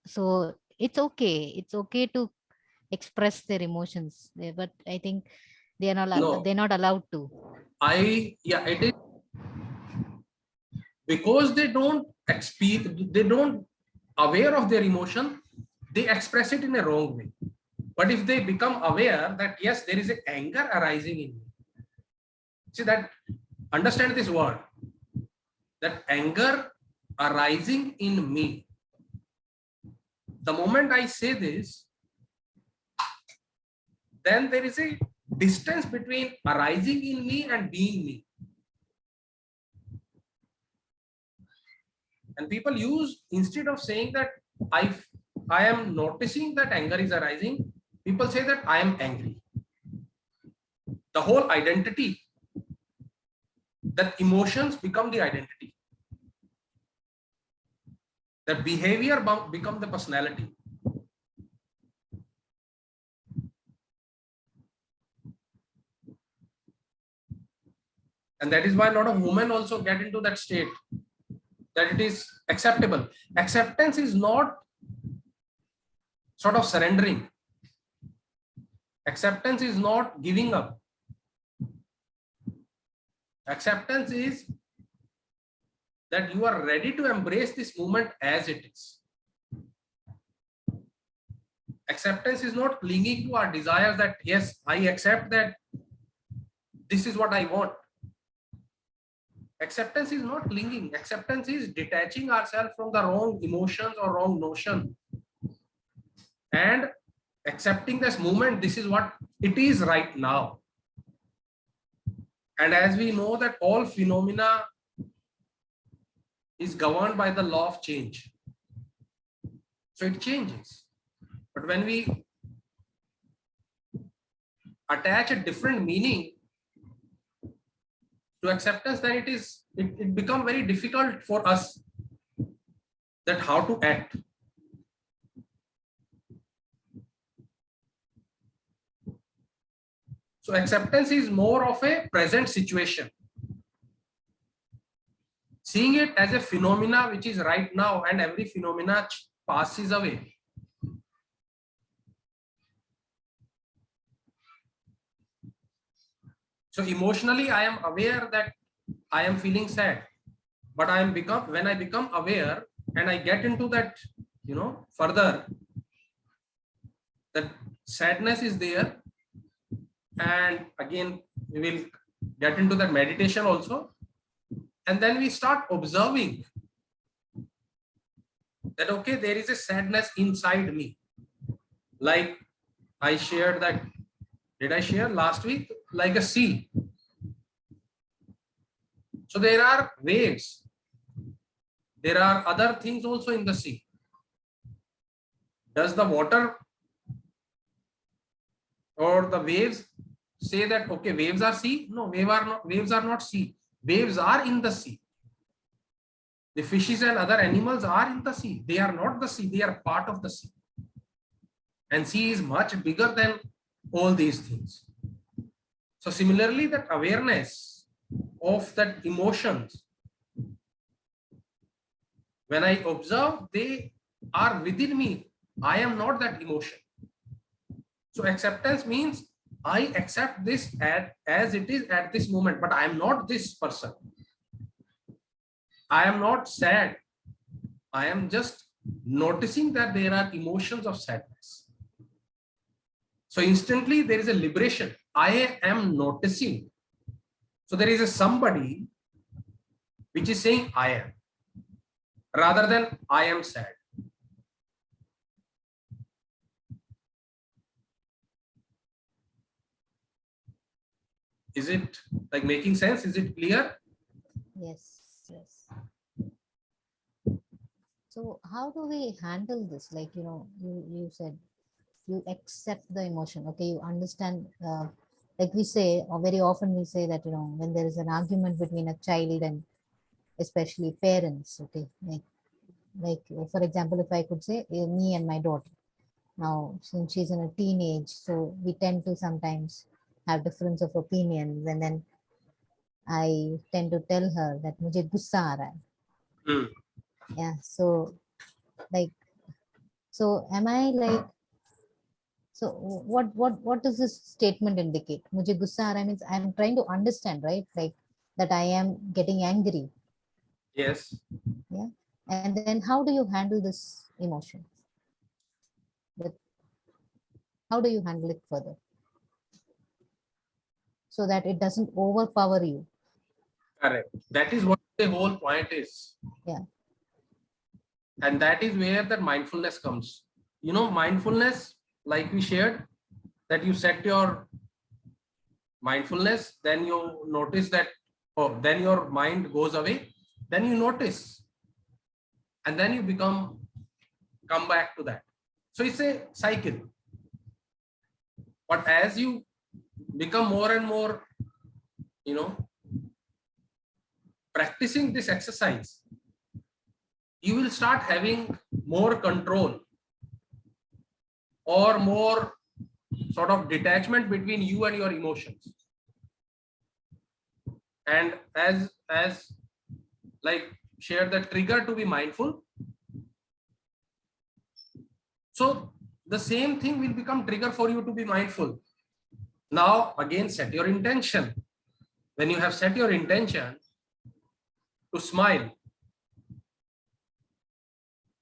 so it's okay to express their emotions, but I think No, they're not allowed to. yeah, it is because they don't aware of their emotion, they express it in a wrong way. But if they become aware that yes, there is an anger arising in me, see that, understand this word, that anger arising in me. The moment I say this, then there is a distance between arising in me and being me. And people use, instead of saying that I am noticing that anger is arising, people say that I am angry. The whole identity, that emotions become the identity. That behavior become the personality. And that is why a lot of women also get into that state, that it is acceptable. Acceptance is not sort of surrendering. Acceptance is not giving up. Acceptance is that you are ready to embrace this moment as it is. Acceptance is not clinging to our desires that, yes, I accept that this is what I want. Acceptance is not clinging. Acceptance is detaching ourselves from the wrong emotions or wrong notion and accepting this moment. This is what it is right now. And as we know that all phenomena is governed by the law of change. So it changes. But when we attach a different meaning to acceptance, then it becomes very difficult for us that how to act. So acceptance is more of a present situation. Seeing it as a phenomena which is right now, and every phenomena passes away. So emotionally, I am aware that I am feeling sad, but when I become aware and I get into that, further, that sadness is there. And again, we will get into that meditation also. And then we start observing that, okay, there is a sadness inside me. Like I shared that, did I share last week? Like a sea. So there are waves. There are other things also in the sea. Does the water or the waves say that, okay, waves are sea? No, waves are not sea. Waves are in the sea. The fishes and other animals are in the sea. They are not the sea. They are part of the sea. And sea is much bigger than all these things. So similarly, that awareness of that emotions, when I observe, they are within me. I am not that emotion. So acceptance means I accept this as it is at this moment, but I am not this person. I am not sad. I am just noticing that there are emotions of sadness. So instantly there is a liberation. I am noticing. So there is a somebody which is saying I am, rather than I am sad. Is it like making sense? Is it clear? Yes, yes. So how do we handle this? Like, you said you accept the emotion. Okay, you understand. Like we say, or very often we say that, when there is an argument between a child and especially parents. Okay, like for example, if I could say me and my daughter. Now, since she's in a teenage, so we tend to sometimes have difference of opinions, and then I tend to tell her that मुझे गुस्सा आ रहा है. Hmm. Yeah. So like, so am I like, so what does this statement indicate? मुझे गुस्सा आ रहा है means I'm trying to understand, right? Like that I am getting angry. Yes. Yeah. And then how do you handle this emotion? That how do you handle it further so that it doesn't overpower you? Correct. That is what the whole point is. Yeah. And that is where the mindfulness comes. Mindfulness, like we shared, that you set your mindfulness, then you notice that, oh, then your mind goes away, then you notice. and then you come back to that. So it's a cycle. But as you become more and more, practicing this exercise, you will start having more control or more sort of detachment between you and your emotions. And as like share the trigger to be mindful, so the same thing will become trigger for you to be mindful. Now again, set your intention. When you have set your intention to smile,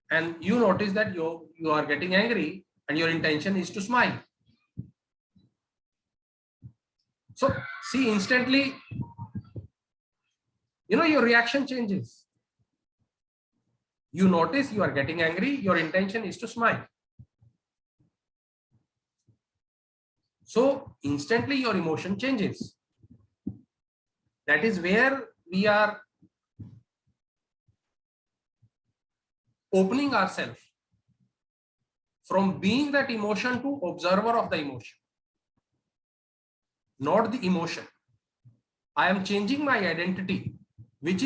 and you notice that you are getting angry and your intention is to smile, so see, instantly, your reaction changes. You notice you are getting angry, your intention is to smile, so instantly your emotion changes. That is where we are opening ourselves from being that emotion to observer of the emotion, not the emotion. I am changing my identity, which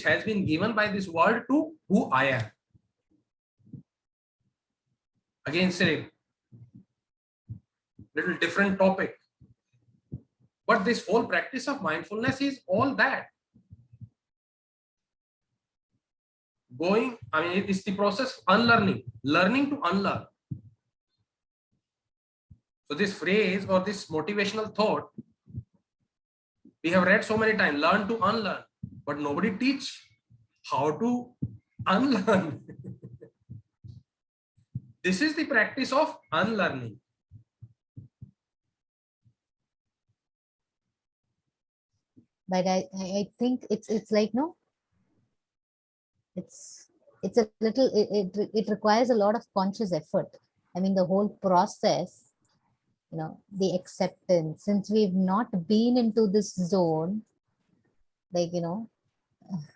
has been given by this world, to who I am. Again, say little different topic, but this whole practice of mindfulness is all that. It's the process unlearning, learning to unlearn. So this phrase or this motivational thought, we have read so many times, learn to unlearn, but nobody teach how to unlearn. This is the practice of unlearning. But I think it's like, no, it's a little, it requires a lot of conscious effort. I mean, the whole process, the acceptance, since we've not been into this zone, like,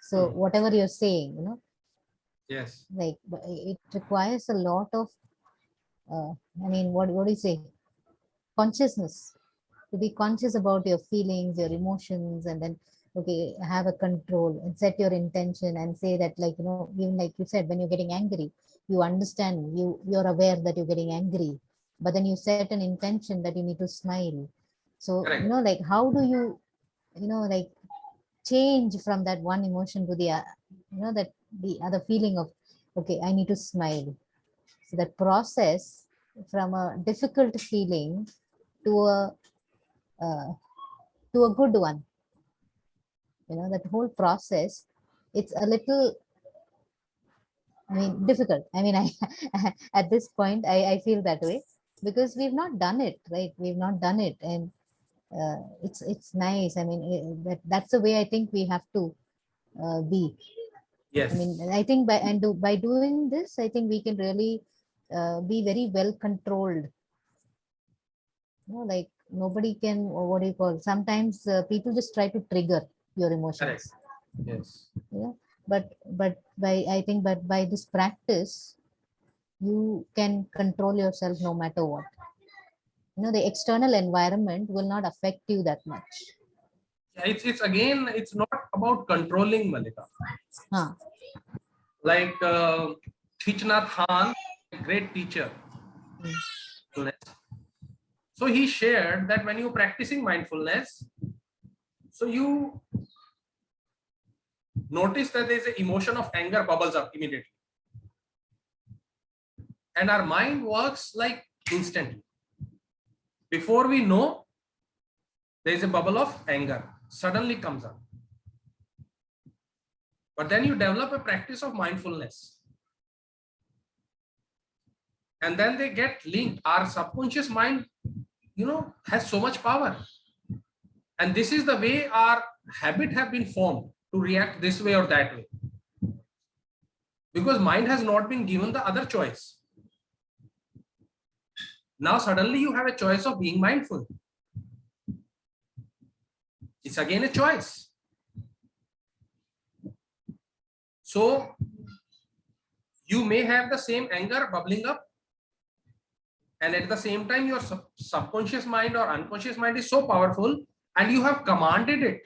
so whatever you're saying, Yes. like it requires a lot of, I mean, what do you say? Consciousness, to be conscious about your feelings, your emotions, and then, okay, have a control and set your intention and say that, like, even like you said, when you're getting angry, you understand, you're aware that you're getting angry, but then you set an intention that you need to smile. So, Correct. like, how do you, like, change from that one emotion to the, that the other feeling of, okay, I need to smile. So that process from a difficult feeling to a uh, to a good one, that whole process, it's a little, I mean, difficult. I mean, I at this point, I feel that way, because we've not done it, right? We've not done it, and it's nice. I mean, that's the way I think we have to be. I mean, Yes. I think by doing this, I think we can really be very well controlled. Like, nobody can, or what do you call? Sometimes people just try to trigger your Correct. emotions. Yes. Yeah, but by this practice, you can control yourself no matter what. The external environment will not affect you that much. Yeah, it's again, it's not about controlling, Malika. Huh. Like Thich Nhat Hanh, a great teacher. So he shared that when you're practicing mindfulness, so you notice that there's an emotion of anger bubbles up immediately, and our mind works like instantly. Before we know, there is a bubble of anger suddenly comes up. But then you develop a practice of mindfulness, and then they get linked. Our subconscious mind, has so much power, and this is the way our habit have been formed to react this way or that way, because mind has not been given the other choice. Now suddenly you have a choice of being mindful. It's again a choice. So you may have the same anger bubbling up, and at the same time your subconscious mind or unconscious mind is so powerful, and you have commanded it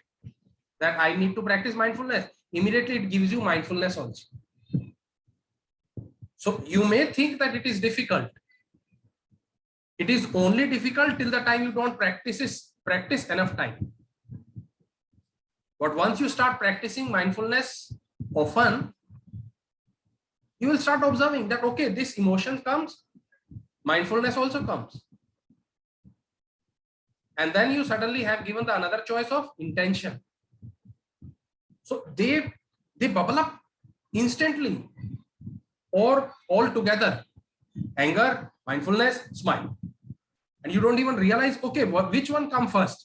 that I need to practice mindfulness. Immediately it gives you mindfulness also. So you may think that it is difficult. It is only difficult till the time you don't practice enough time. But once you start practicing mindfulness often, you will start observing that, okay, this emotion comes, mindfulness also comes. And then you suddenly have given the another choice of intention. So they bubble up instantly or all together. Anger, mindfulness, smile. And you don't even realize, okay, which one come first?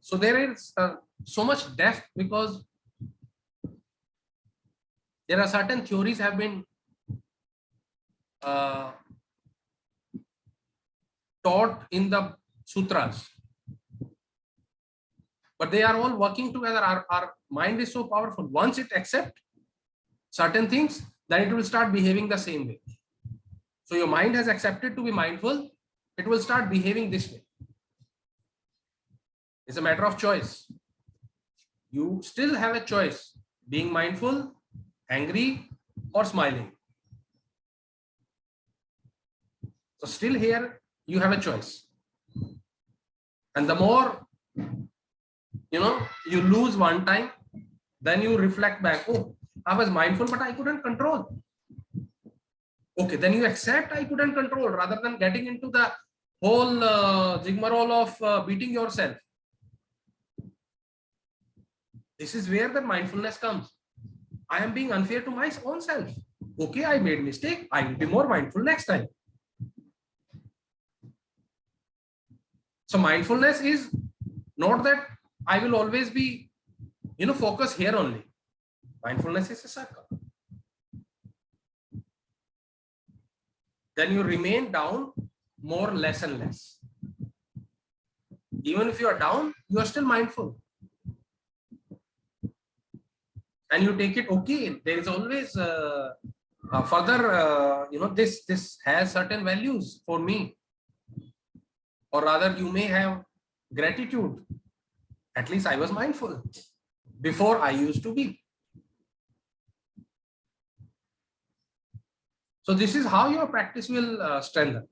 So there is so much depth, because there are certain theories have been uh, taught in the sutras, but they are all working together. Our mind is so powerful. Once it accepts certain things, then it will start behaving the same way. So your mind has accepted to be mindful, it will start behaving this way. It's a matter of choice. You still have a choice, being mindful, angry, or smiling. So still here you have a choice. And the more you lose one time, then you reflect back, oh, I was mindful but I couldn't control. Okay, then you accept I couldn't control, rather than getting into the whole rigmarole of beating yourself. This is where the mindfulness comes. I am being unfair to my own self. Okay, I made mistake, I will be more mindful next time. So mindfulness is not that I will always be focus here only. Mindfulness is a circle. Then you remain down more, less and less. Even if you are down, you are still mindful. And you take it, okay, there is always further, this has certain values for me. Or rather, you may have gratitude. At least I was mindful. Before I used to be. So this is how your practice will strengthen.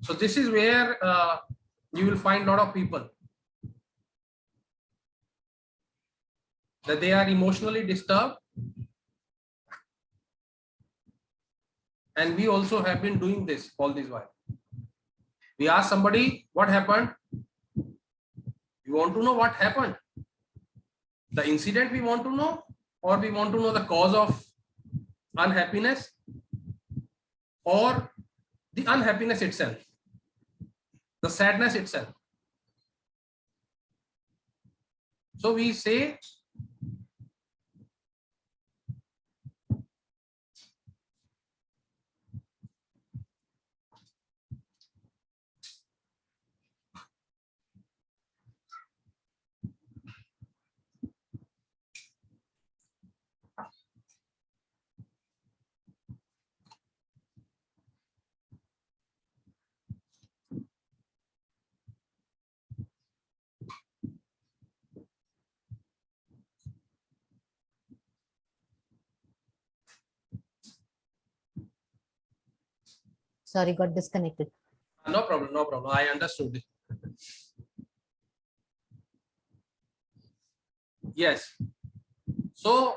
So this is where you will find a lot of people that they are emotionally disturbed. And we also have been doing this all this while. We ask somebody, what happened? We want to know what happened. The incident we want to know, or we want to know the cause of unhappiness, or the unhappiness itself, the sadness itself. So we say, Sorry, got disconnected. no problem, no problem. I understood it. Yes. So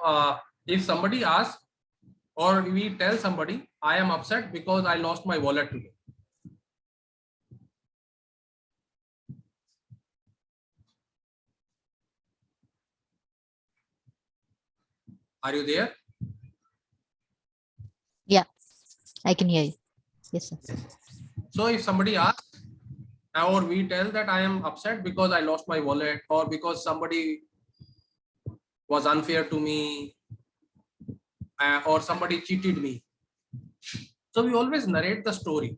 if somebody asks, or we tell somebody, I am upset because I lost my wallet today. Are you there? Yeah, I can hear you. Yes, sir. So if somebody asks, or we tell that I am upset because I lost my wallet, or because somebody was unfair to me, or somebody cheated me. So we always narrate the story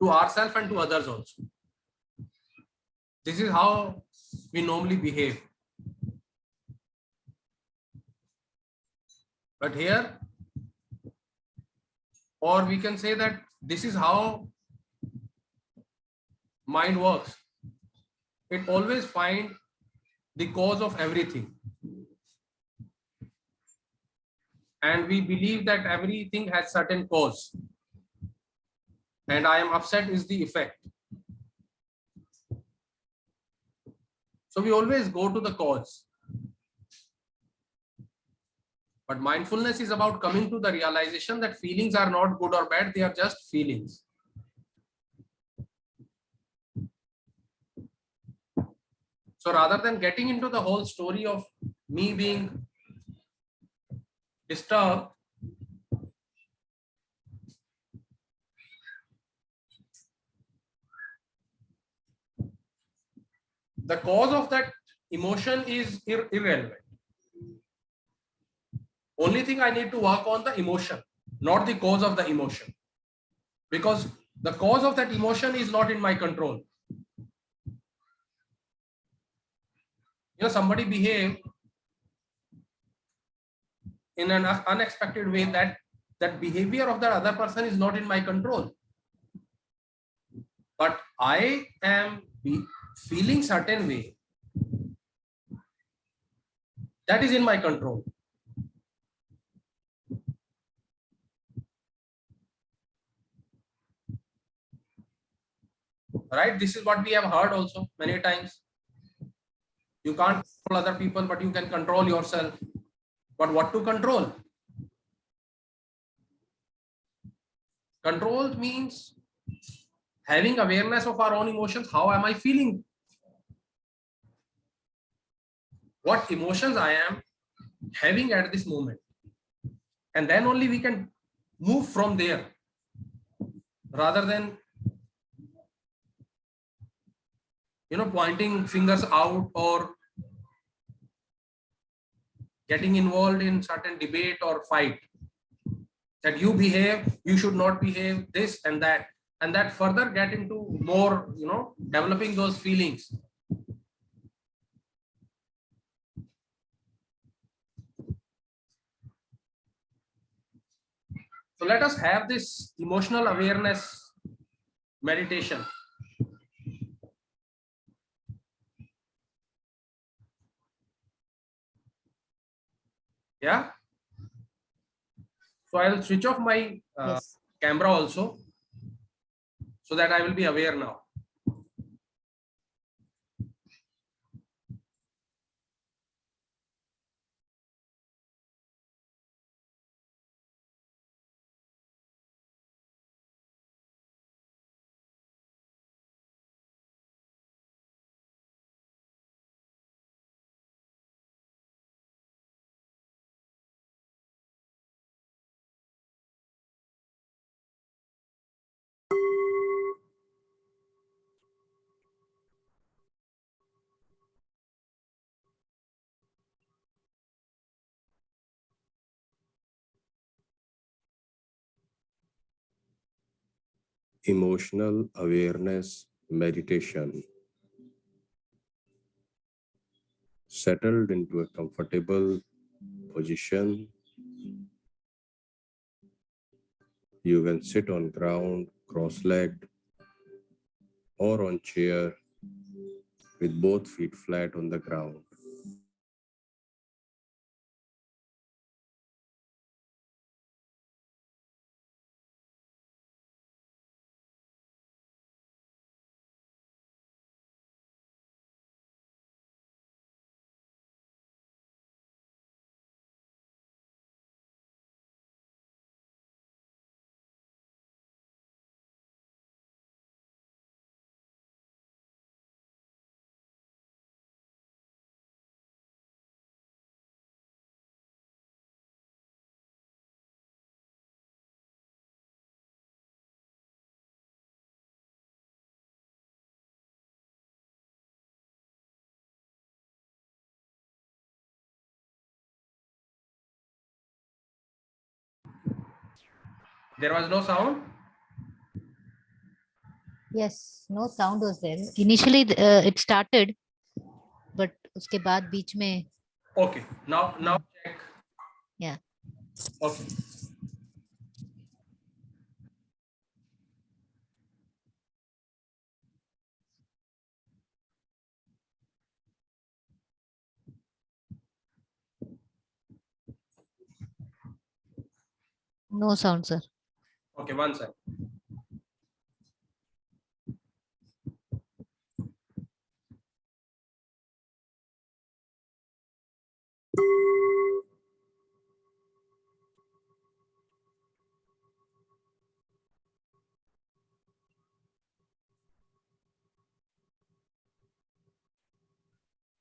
to ourselves and to others also. This is how we normally behave. But here, or we can say that this is how mind works. It always finds the cause of everything. And we believe that everything has certain cause. And I am upset is the effect. So we always go to the cause. But mindfulness is about coming to the realization that feelings are not good or bad, they are just feelings. So rather than getting into the whole story of me being disturbed, the cause of that emotion is irrelevant. Only thing I need to work on the emotion, not the cause of the emotion. Because the cause of that emotion is not in my control. Somebody behave in an unexpected way, that behavior of that other person is not in my control. But I am feeling certain way, that is in my control. Right? This is what we have heard also many times. You can't control other people, but you can control yourself. But what to control? Control means having awareness of our own emotions. How am I feeling? What emotions I am having at this moment? And then only we can move from there, rather than pointing fingers out or getting involved in certain debate or fight, that you behave, you should not behave, this and that further get into more, developing those feelings. So let us have this emotional awareness meditation. Yeah. So I will switch off my Yes. camera also, so that I will be aware now. Emotional awareness meditation. Settled into a comfortable position. You can sit on ground, cross-legged, or on chair with both feet flat on the ground. There was no sound? Yes, no sound was there. Initially, it started, but उसके बाद बीच में, Okay, now check. yeah, Okay. no sound, sir. Okay, one second.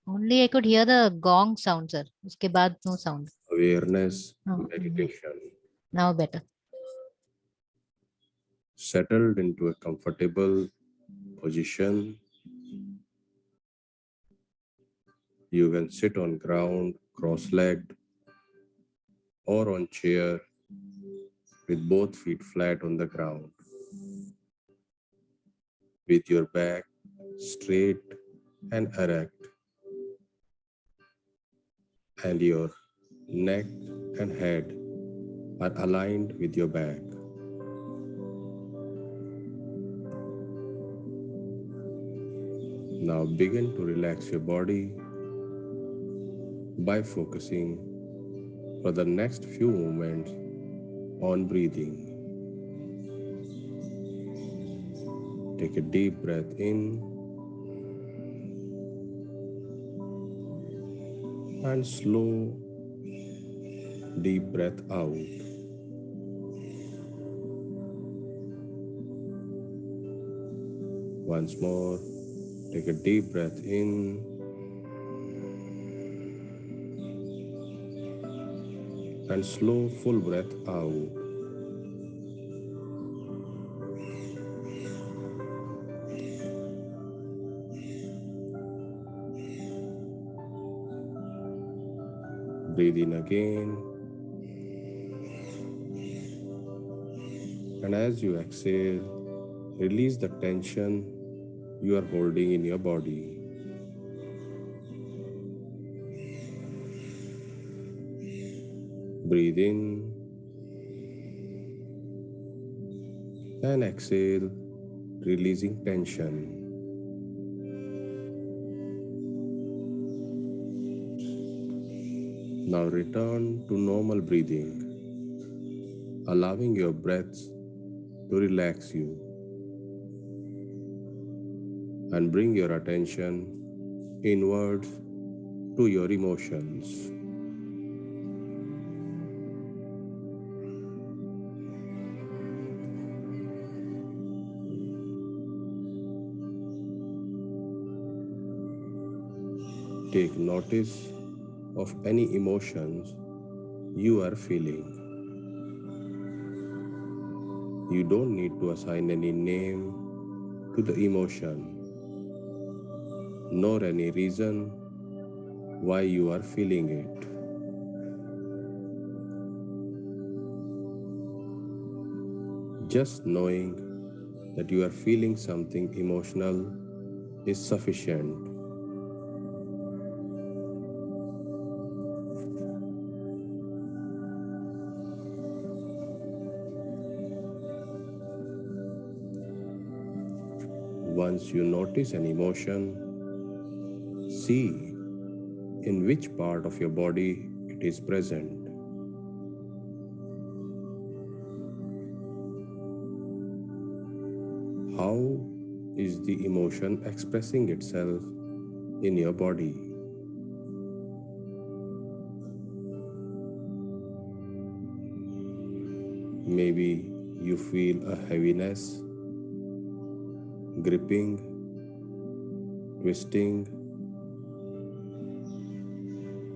Only I could hear the gong sound, sir. उसके बाद no sound. Awareness Oh, meditation. now better. Settled into a comfortable position. You can sit on ground, cross-legged, or on chair with both feet flat on the ground, with your back straight and erect, and your neck and head are aligned with your back. Now begin to relax your body by focusing for the next few moments on breathing. Take a deep breath in and slow, deep breath out. Once more, take a deep breath in and slow, full breath out. Breathe in again, and as you exhale, release the tension you are holding in your body. Breathe in and exhale, releasing tension. Now return to normal breathing, allowing your breaths to relax you, and bring your attention inwards to your emotions. Take notice of any emotions you are feeling. You don't need to assign any name to the emotion, nor any reason why you are feeling it. Just knowing that you are feeling something emotional is sufficient. Once you notice an emotion, see in which part of your body it is present. How is the emotion expressing itself in your body? Maybe you feel a heaviness, gripping, twisting,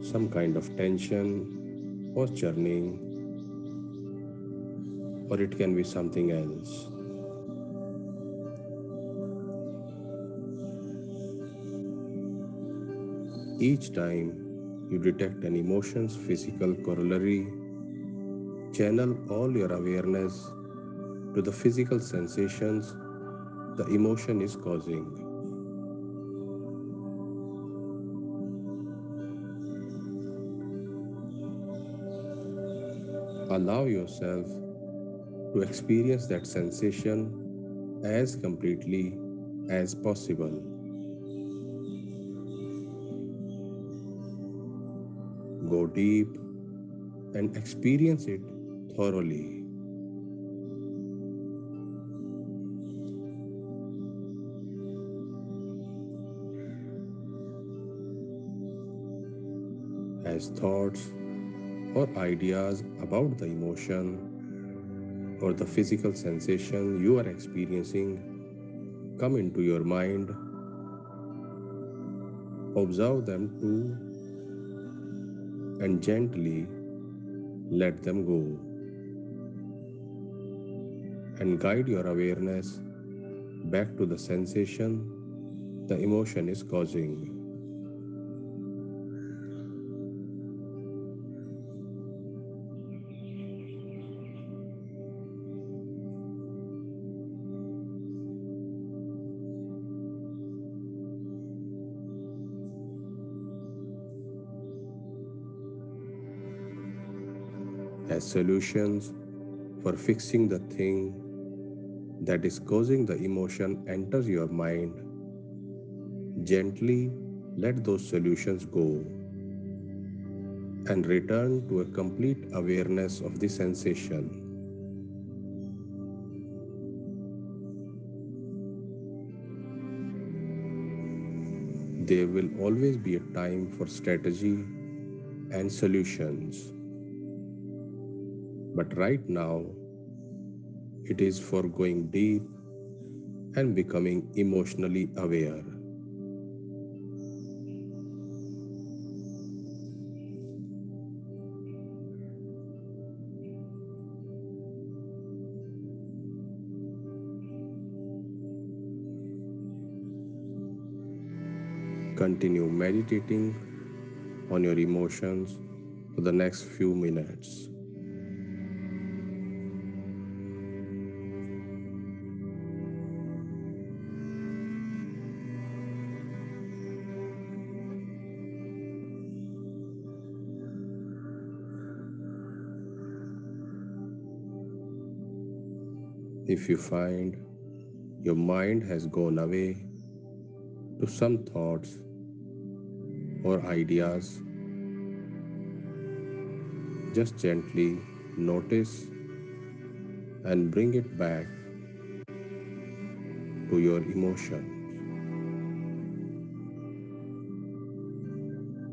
some kind of tension or churning, or it can be something else. Each time you detect an emotion's physical corollary, channel all your awareness to the physical sensations the emotion is causing. Allow yourself to experience that sensation as completely as possible. Go deep and experience it thoroughly. As thoughts or ideas about the emotion or the physical sensation you are experiencing come into your mind, observe them too and gently let them go, and guide your awareness back to the sensation the emotion is causing. As solutions for fixing the thing that is causing the emotion enters your mind, gently let those solutions go and return to a complete awareness of the sensation. There will always be a time for strategy and solutions, but right now it is for going deep and becoming emotionally aware. Continue meditating on your emotions for the next few minutes. If you find your mind has gone away to some thoughts or ideas, just gently notice and bring it back to your emotion,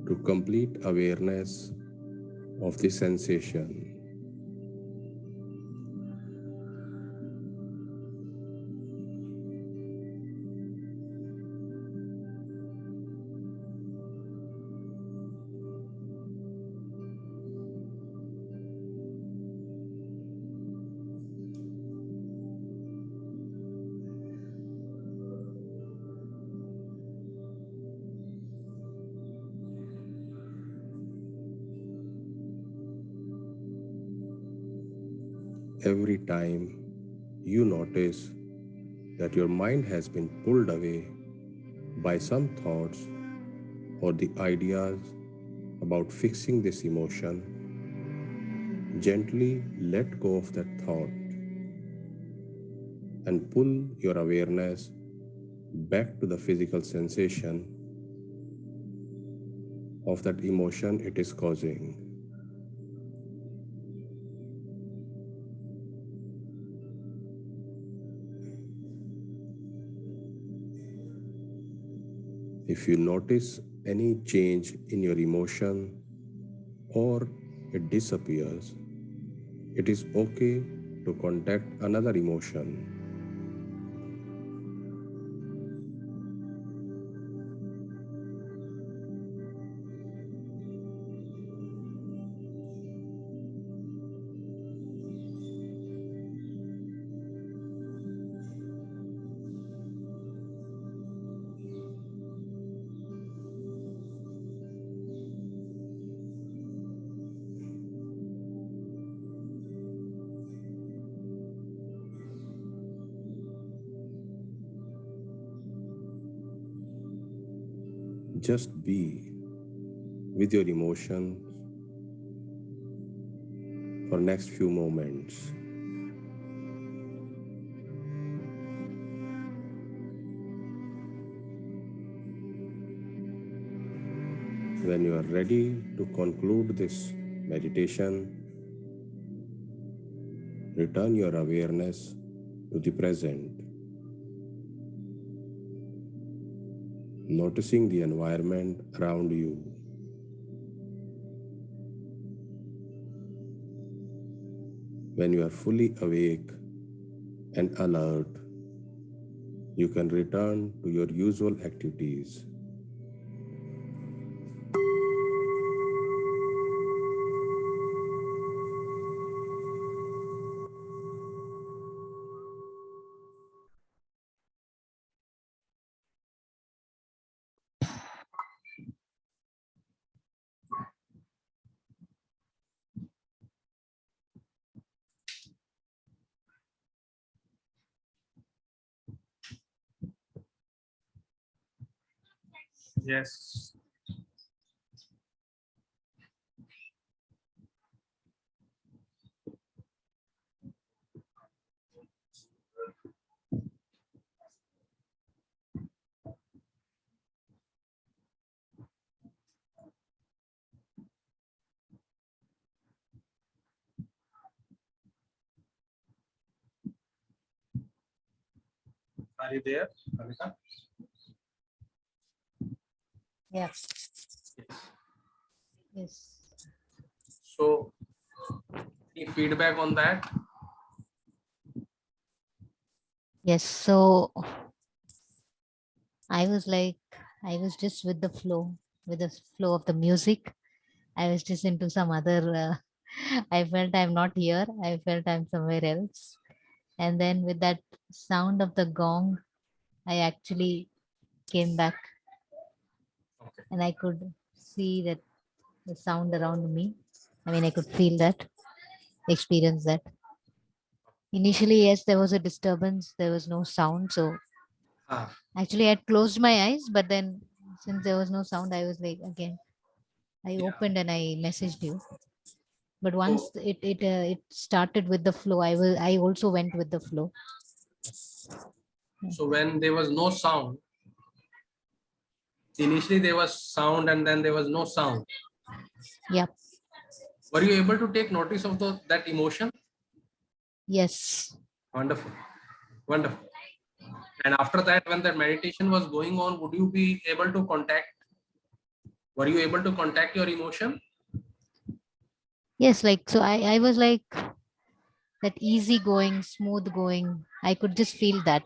to complete awareness of the sensation. Every time you notice that your mind has been pulled away by some thoughts or the ideas about fixing this emotion, gently let go of that thought and pull your awareness back to the physical sensation of that emotion it is causing. If you notice any change in your emotion or it disappears, it is okay to contact another emotion. Just be with your emotions for next few moments. When you are ready to conclude this meditation, return your awareness to the present, noticing the environment around you. When you are fully awake and alert, you can return to your usual activities. Yes. Are you there, Kavita? Yes. Yes. Yes. So, any feedback on that? Yes. So I was like, I was just with the flow of the music. I was just into some other. I felt I'm not here. I felt I'm somewhere else. And then with that sound of the gong, I actually came back Okay. and I could see that the sound around me. I mean, I could feel that, experience that. Initially, yes, there was a disturbance. There was no sound. So Ah, actually, I had closed my eyes, but then since there was no sound, I was like, again, I yeah. opened and I messaged you. But once So, it started with the flow, I also went with the flow. so when there was no sound, initially there was sound and then there was no sound. Yeah. Were you able to take notice of that emotion? Yes. Wonderful. Wonderful. And after that, when the meditation was going on, would you be able to contact? Were you able to contact your emotion? Yes. Like so, I was like that easy going, smooth going. I could just feel that.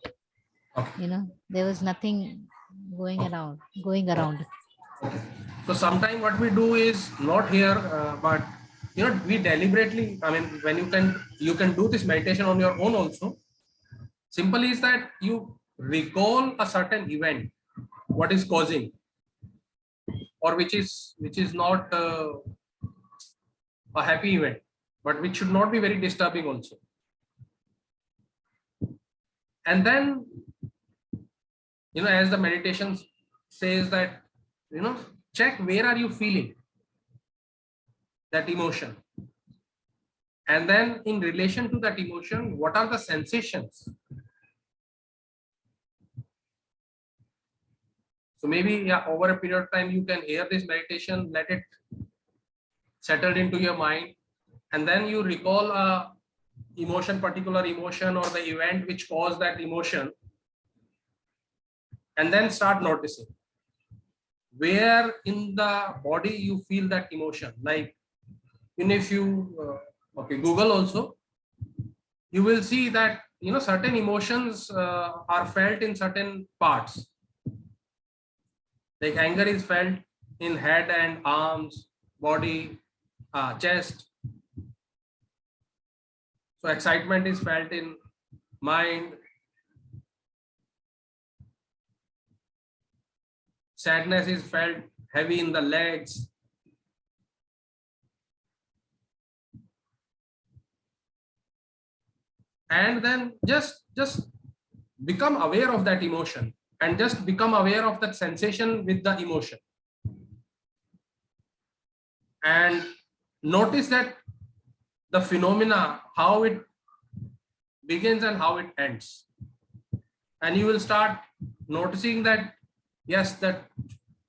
Okay. There was nothing Okay. going Okay. around. Okay. So sometime what we do is not here, but we deliberately. I mean, when you can do this meditation on your own also. Simple is that you recall a certain event, what is causing, or which is not a happy event, but which should not be very disturbing also. And then as the meditation says that you know check where are you feeling that emotion, and then in relation to that emotion, what are the sensations. So maybe, yeah, over a period of time you can hear this meditation, let it settle into your mind, and then you recall a particular emotion or the event which caused that emotion, and then start noticing where in the body you feel that emotion. Like, if you okay, Google also, you will see that certain emotions are felt in certain parts. Like anger is felt in head and arms, body, chest. So excitement is felt in mind. Sadness is felt heavy in the legs. And then just become aware of that emotion and just become aware of that sensation with the emotion, and notice that the phenomena, how it begins and how it ends. And you will start noticing that, yes, that,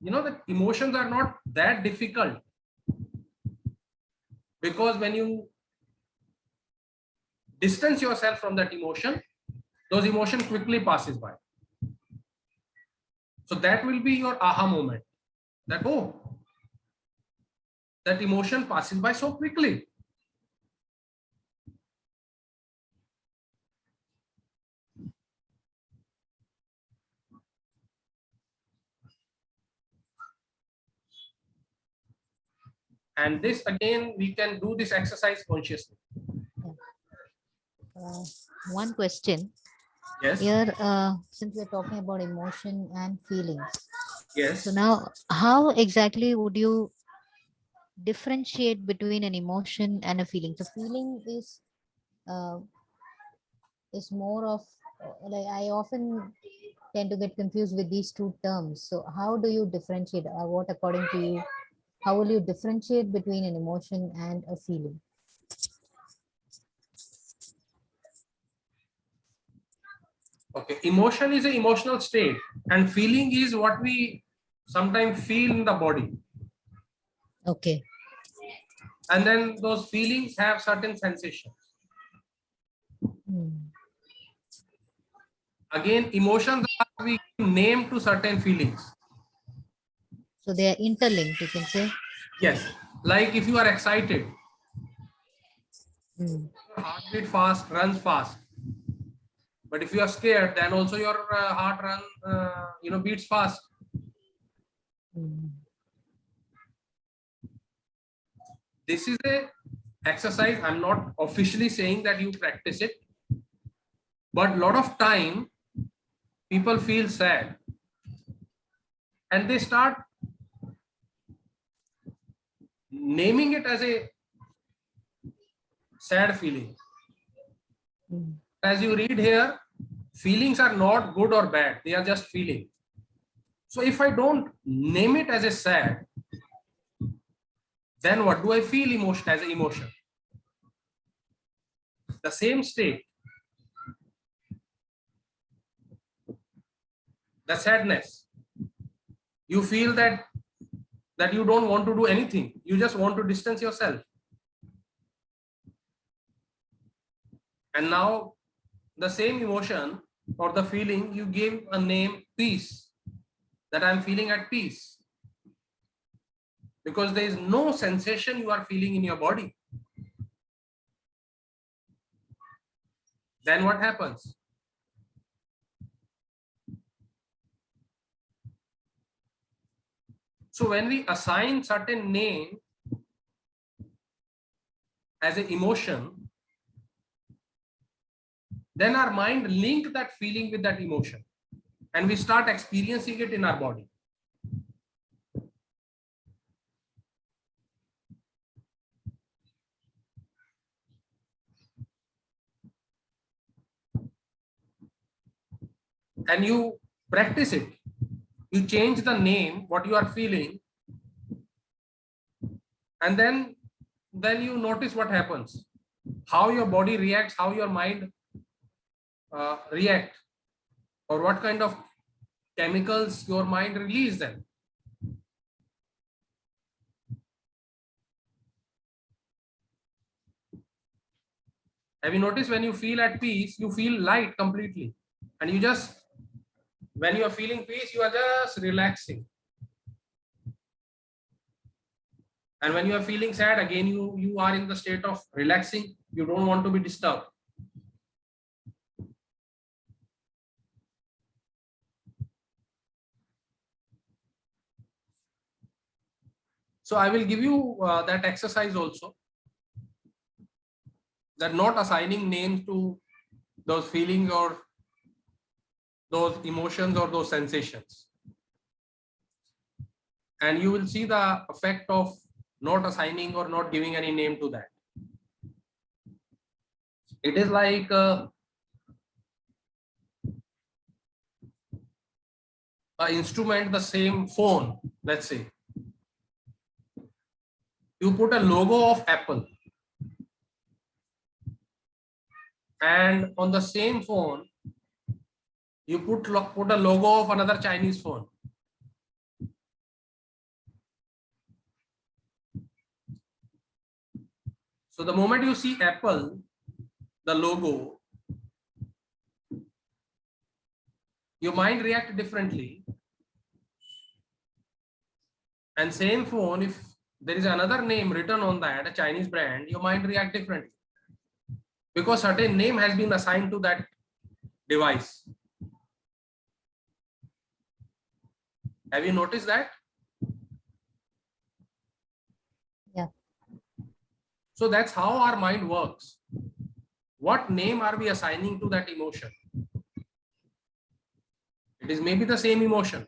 that emotions are not that difficult, because when you distance yourself from that emotion, those emotions quickly passes by. So that will be your aha moment, that, oh, that emotion passes by so quickly. And this, again, we can do this exercise consciously. One question Yes. here, since we're talking about emotion and feelings. So Yes. now, how exactly would you differentiate between an emotion and a feeling? So feeling uh, is more of like, I often tend to get confused with these two terms. So how do you differentiate? What, according to you, how will you differentiate between an emotion and a feeling? Okay. Emotion is an emotional state, and feeling is what we sometimes feel in the body. Okay. And then those feelings have certain sensations. Hmm. Again, emotions are we give name to certain feelings. So they are interlinked, you can say. Yes. Like if you are excited, Hmm. your heartbeat fast, runs fast. But if you are scared, then also your heart beats fast. Hmm. This is a exercise. I'm not officially saying that you practice it, but a lot of time people feel sad and they start naming it as a sad feeling. Hmm. As you read here, feelings are not good or bad, they are just feeling. So if I don't name it as a sad, then what do I feel emotion as an emotion? The same state, the sadness. You feel that you don't want to do anything, you just want to distance yourself. And now the same emotion or the feeling, you give a name, peace, that I'm feeling at peace, because there is no sensation you are feeling in your body. Then what happens? So when we assign certain name as an emotion, then our mind link that feeling with that emotion, and we start experiencing it in our body. And you practice it, you change the name what you are feeling, and then you notice what happens, how your body reacts, how your mind react, or what kind of chemicals your mind release then. Have you noticed when you feel at peace, you feel light completely, and you just, when you are feeling peace, you are just relaxing. And when you are feeling sad, again you are in the state of relaxing, you don't want to be disturbed. So I will give you that exercise also, that not assigning names to those feelings or those emotions or those sensations, and you will see the effect of not assigning or not giving any name to that. It is like an instrument, the same phone, let's say, you put a logo of Apple, and on the same phone, you put a logo of another Chinese phone. So the moment you see Apple, the logo, your mind react differently. And same phone, if there is another name written on that, a Chinese brand, your mind react differently, because certain name has been assigned to that device. Have you noticed that? Yeah. So that's how our mind works. What name are we assigning to that emotion? It is maybe the same emotion.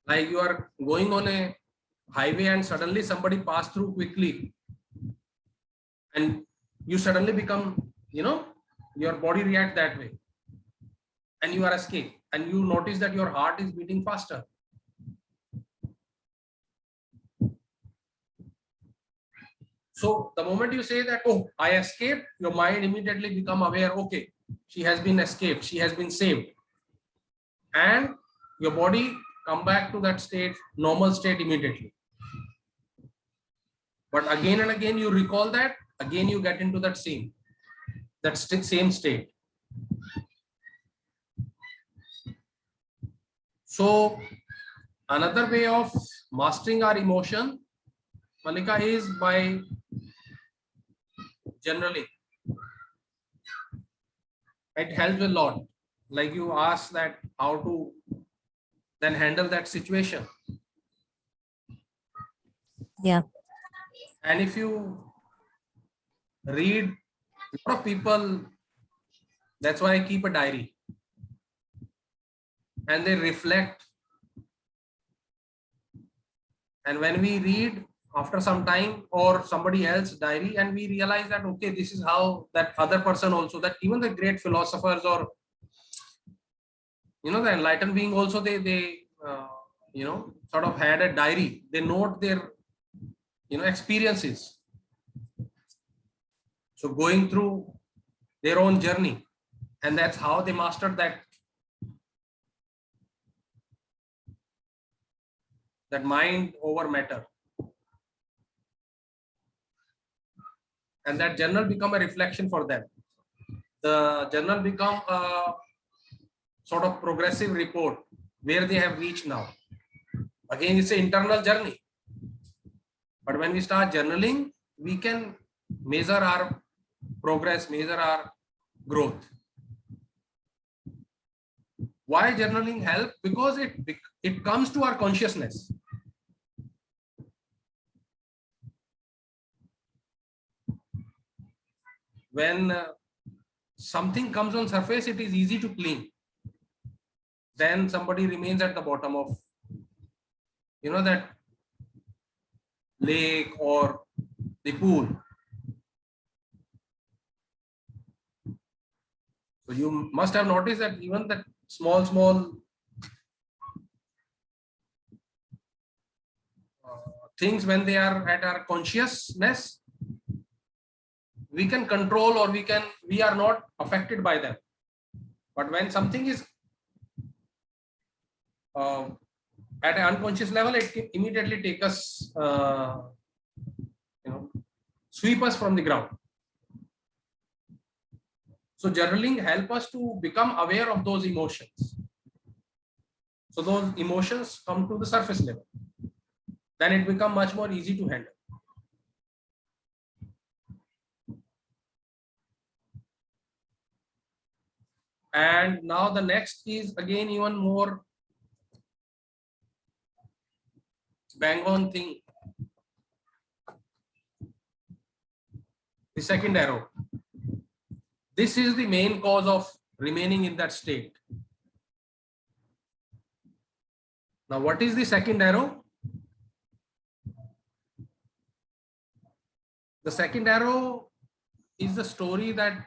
Like you are going on a highway and suddenly somebody passed through quickly, and you suddenly become, your body react that way, and you are escape, and you notice that your heart is beating faster. So the moment you say that, oh, I escaped, your mind immediately become aware, okay, she has been escaped, she has been saved. And your body come back to that state, normal state immediately. But again and again you recall that, again you get into that same state. So another way of mastering our emotion, Malika, is by journaling. It helps a lot. Like you ask that how to then handle that situation. Yeah. And if you read, a lot of people, that's why I keep a diary, and they reflect. And when we read after some time or somebody else diary, and we realize that, okay, this is how that other person also, that even the great philosophers or, the enlightened being also, they sort of had a diary. They note their, experiences. So going through their own journey, and that's how they mastered that mind over matter. And that journal become a reflection for them. The journal become a sort of progressive report where they have reached now. Again, it's an internal journey. But when we start journaling, we can measure our progress, measure our growth. Why journaling help? Because it comes to our consciousness. When something comes on surface, it is easy to clean. Then somebody remains at the bottom of, that lake or the pool. So you must have noticed that even that small things, when they are at our consciousness, we can control, or we are not affected by them. But when something is at an unconscious level, it can immediately take us, sweep us from the ground. So journaling help us to become aware of those emotions. So those emotions come to the surface level. Then it becomes much more easy to handle. And now the next is again even more bang on thing. The second arrow. This is the main cause of remaining in that state. Now, what is the second arrow? The second arrow is the story that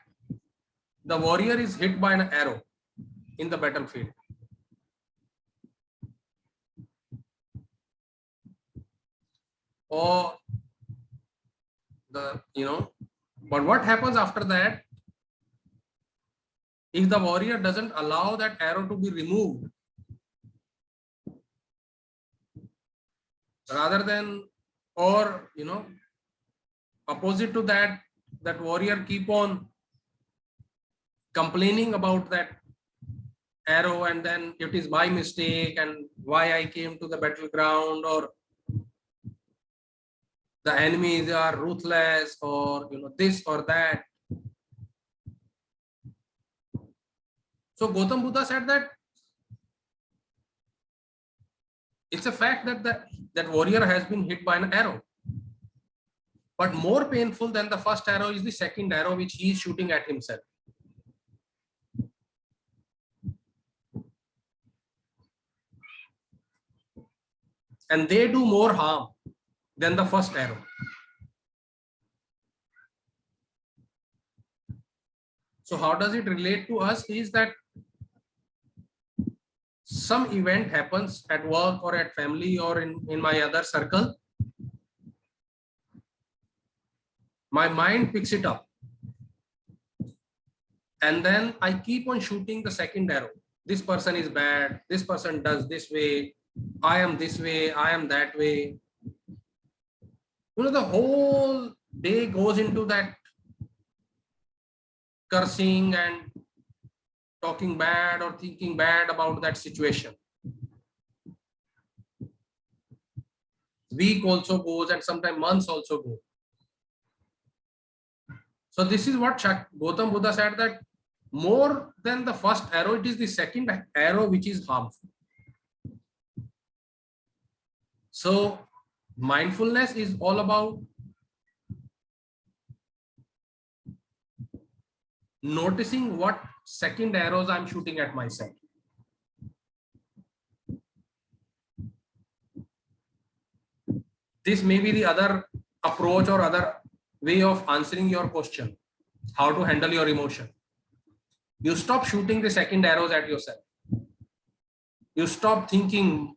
the warrior is hit by an arrow in the battlefield. or but what happens after that? If the warrior doesn't allow that arrow to be removed, rather than, or opposite to that, that warrior keep on complaining about that arrow, and then it is my mistake and why I came to the battleground, or the enemies are ruthless, or this or that. So Gautam Buddha said that it's a fact that that warrior has been hit by an arrow, but more painful than the first arrow is the second arrow which he is shooting at himself. And they do more harm than the first arrow. So how does it relate to us is that some event happens at work or at family or in my other circle. My mind picks it up. And then I keep on shooting the second arrow. This person is bad. This person does this way. I am this way. I am that way. The whole day goes into that cursing and talking bad or thinking bad about that situation. Week also goes, and sometimes months also go. So this is what Gautam Buddha said, that more than the first arrow, it is the second arrow which is harmful. So mindfulness is all about noticing what second arrows I'm shooting at myself. This may be the other approach or other way of answering your question, how to handle your emotion. You stop shooting the second arrows at yourself. You stop thinking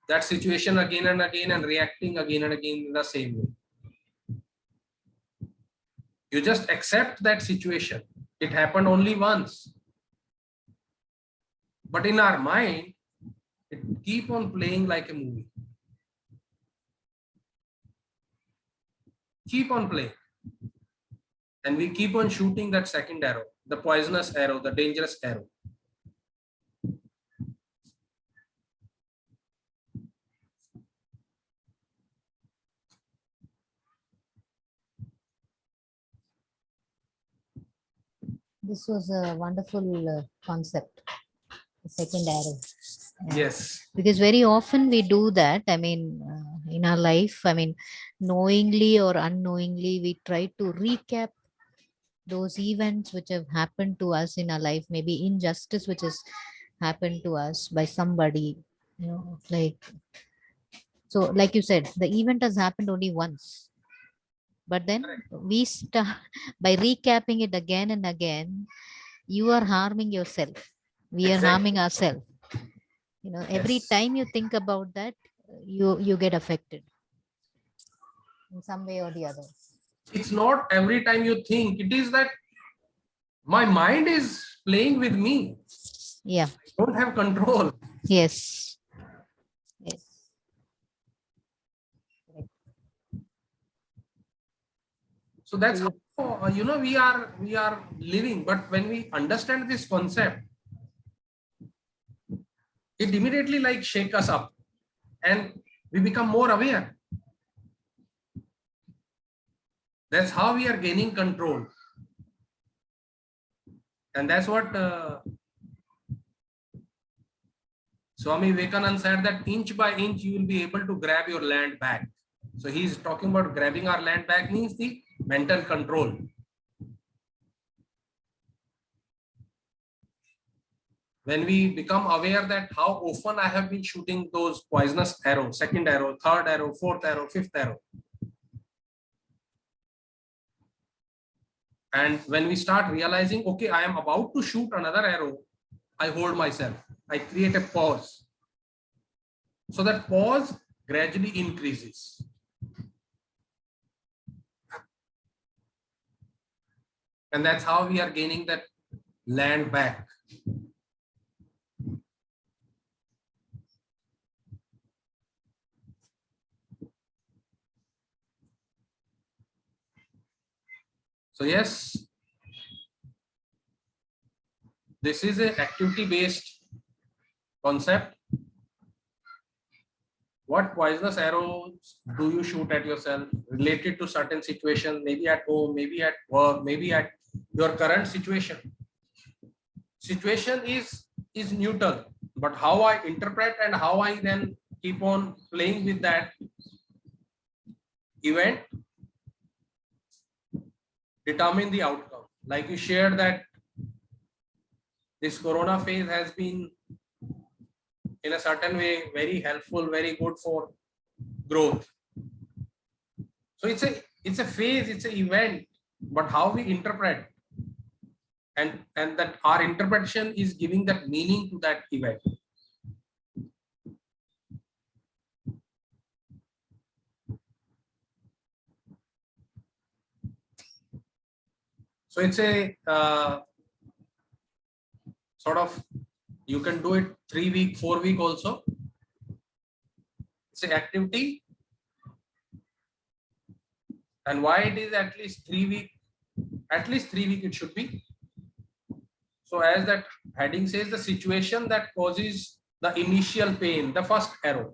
that situation again and again and reacting again and again in the same way. You just accept that situation. It happened only once. But in our mind, it keep on playing like a movie. Keep on playing. And we keep on shooting that second arrow, the poisonous arrow, the dangerous arrow. This was a wonderful concept, the second arrow. Yes. Because very often we do that. I mean, in our life, I mean, knowingly or unknowingly, we try to recap those events which have happened to us in our life, maybe injustice which has happened to us by somebody, like, so like you said, the event has happened only once, but then we start by recapping it again and again. You are harming yourself. We are harming ourselves. Every time you think about that, you get affected in some way or the other. It's not every time you think, it is that my mind is playing with me. Yeah. I don't have control. Yes. Yes. So that's how, we are living. But when we understand this concept, it immediately like shake us up and we become more aware. That's how we are gaining control. And that's what Swami Vivekananda said, that inch by inch you will be able to grab your land back. So he's talking about grabbing our land back means the mental control. When we become aware that how often I have been shooting those poisonous arrows, second arrow, third arrow, fourth arrow, fifth arrow. And when we start realizing, okay, I am about to shoot another arrow, I hold myself. I create a pause. So that pause gradually increases. And that's how we are gaining that land back. So yes, this is an activity-based concept. What poisonous arrows do you shoot at yourself related to certain situation, maybe at home, maybe at work, maybe at your current situation? Situation is neutral, but how I interpret and how I then keep on playing with that event determine the outcome. Like you shared that this corona phase has been in a certain way very helpful, very good for growth. So it's a phase, it's an event, but how we interpret and that our interpretation is giving that meaning to that event. So it's a sort of, you can do it 3 week, 4 week also. It's an activity. And why it is at least 3 week, at least 3 week it should be. So as that heading says, the situation that causes the initial pain, the first arrow.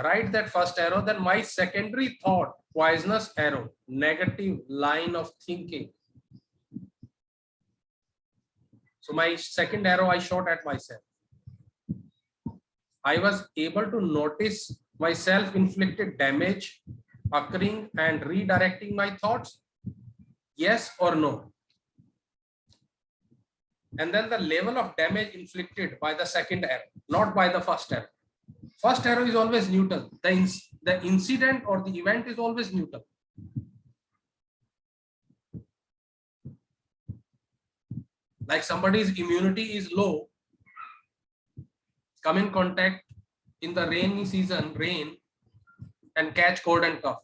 Write that first arrow, then my secondary thought, poisonous arrow, negative line of thinking. So my second arrow I shot at myself. I was able to notice my self-inflicted damage occurring and redirecting my thoughts. Yes or no? And then the level of damage inflicted by the second arrow, not by the first arrow. First arrow is always neutral. The incident or the event is always neutral. Like somebody's immunity is low, come in contact in the rainy season, rain, and catch cold and cough.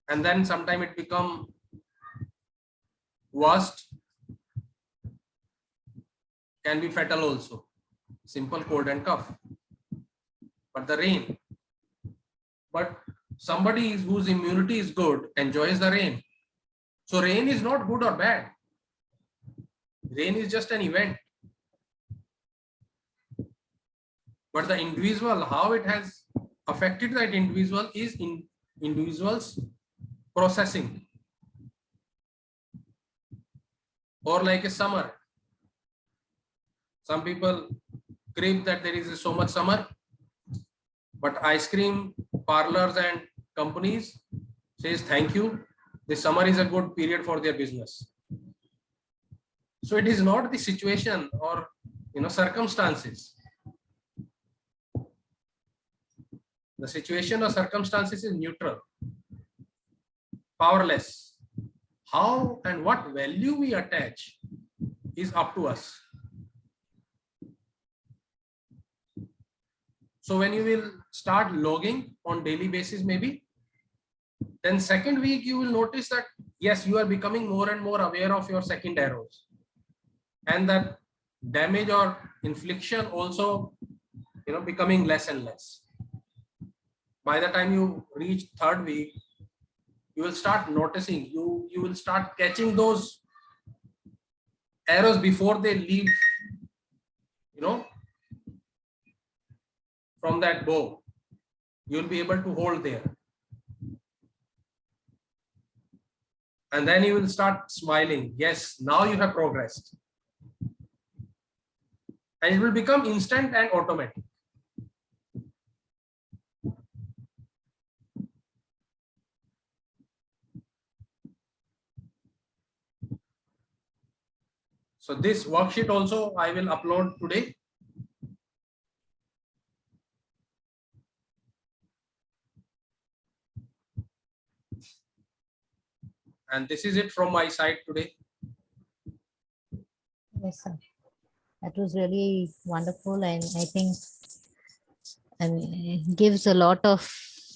And then sometime it become worst, can be fatal also. Simple cold and cough. But the rain. But somebody whose immunity is good enjoys the rain. So rain is not good or bad. Rain is just an event. But the individual, how it has affected that individual is in individual's processing. Or like a summer. Some people crave that there is so much summer, but ice cream parlors and companies says thank you. The summer is a good period for their business. So it is not the situation or circumstances. The situation or circumstances is neutral, powerless. How and what value we attach is up to us. So when you will start logging on daily basis, maybe, then second week you will notice that yes, you are becoming more and more aware of your second arrows, and that damage or infliction also becoming less and less. By the time you reach third week, you will start noticing, you will start catching those arrows before they leave from that bow. You will be able to hold there, and then you will start smiling. Yes, now you have progressed, and it will become instant and automatic. So this worksheet also I will upload today. And this is it from my side today. Yes, sir. That was really wonderful. And I think I mean, it gives a lot of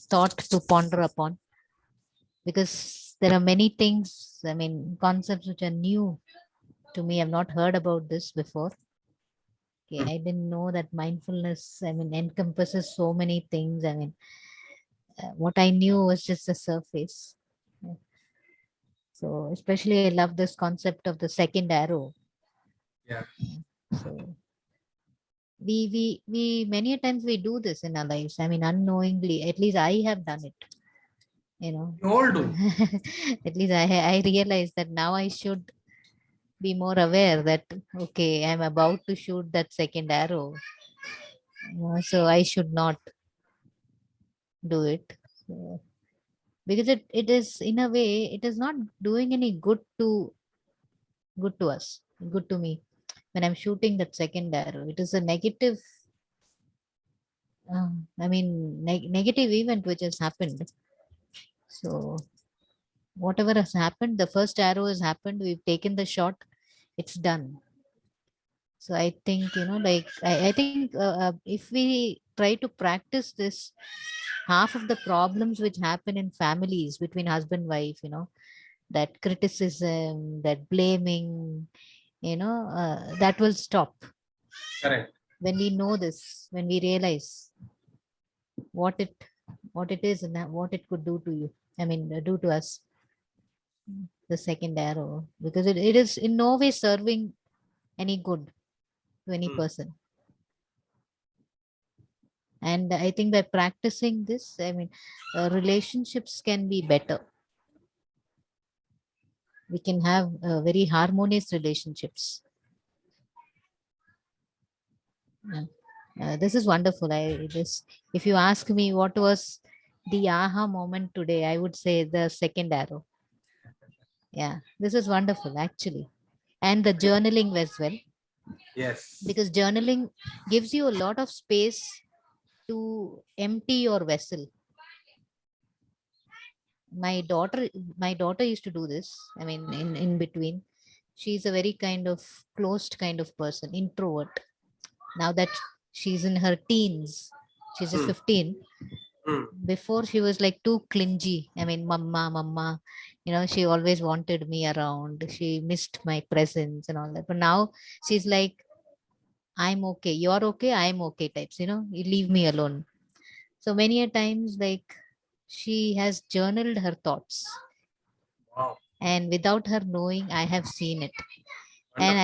thought to ponder upon, because there are many things, I mean, concepts which are new to me. I've not heard about this before. Okay, I didn't know that mindfulness, I mean, encompasses so many things. I mean, what I knew was just the surface. Yeah. So, especially, I love this concept of the second arrow. Yeah. Yeah. So, we many a times we do this in our lives. I mean, unknowingly, at least I have done it. You know, You all do. at least I realize that now I should be more aware that okay, I'm about to shoot that second arrow. So I should not do it. So, because it is, in a way, it is not doing any good to us, good to me. When I'm shooting that second arrow, it is a negative, I mean, negative event which has happened. So whatever has happened, the first arrow has happened, we've taken the shot, it's done. So I think, like, I think if we try to practice this, half of the problems which happen in families between husband wife, that criticism, that blaming, that will stop Correct. when we know this, when we realize what it what it is, and what it could do to you, I mean, do to us, the second arrow, because it is in no way serving any good to any Hmm. person. And I think by practicing this, I mean, relationships can be better. We can have very harmonious relationships. Yeah. This is wonderful. If you ask me what was the aha moment today, I would say the second arrow. Yeah, this is wonderful actually, and the journaling as well, Yes. because journaling gives you a lot of space to empty your vessel. My daughter used to do this. I mean, in between, she's a very kind of closed kind of person, introvert. Now that she's in her teens, she's just Hmm. 15. Hmm. Before, she was like too clingy. I mean, mama, she always wanted me around, she missed my presence and all that. But now she's like, I'm okay, you're okay, I'm okay types, you leave me alone. So many a times, like, she has journaled her thoughts, Wow. and without her knowing, I have seen it. And Wonderful.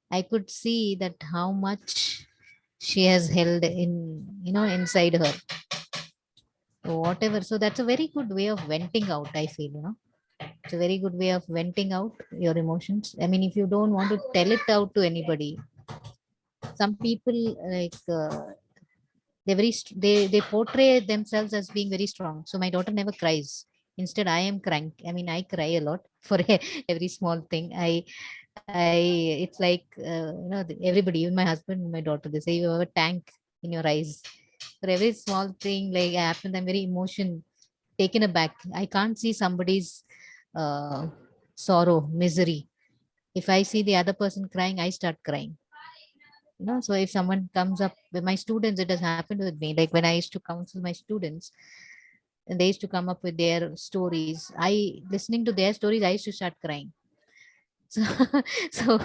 I could see that how much she has held in, inside her. So whatever, so that's a very good way of venting out, I feel. It's a very good way of venting out your emotions. I mean, if you don't want to tell it out to anybody, some people, like, they portray themselves as being very strong. So my daughter never cries. Instead, I am crying. I mean, I cry a lot for every small thing. I It's like, everybody, even my husband and my daughter, they say you have a tank in your eyes. For every small thing like happens, I'm very emotion taken aback. I can't see somebody's uh, sorrow, misery. If I see the other person crying, I start crying. So if someone comes up with my students, it has happened with me. Like when I used to counsel my students, and they used to come up with their stories, I listening to their stories, I used to start crying. So, so,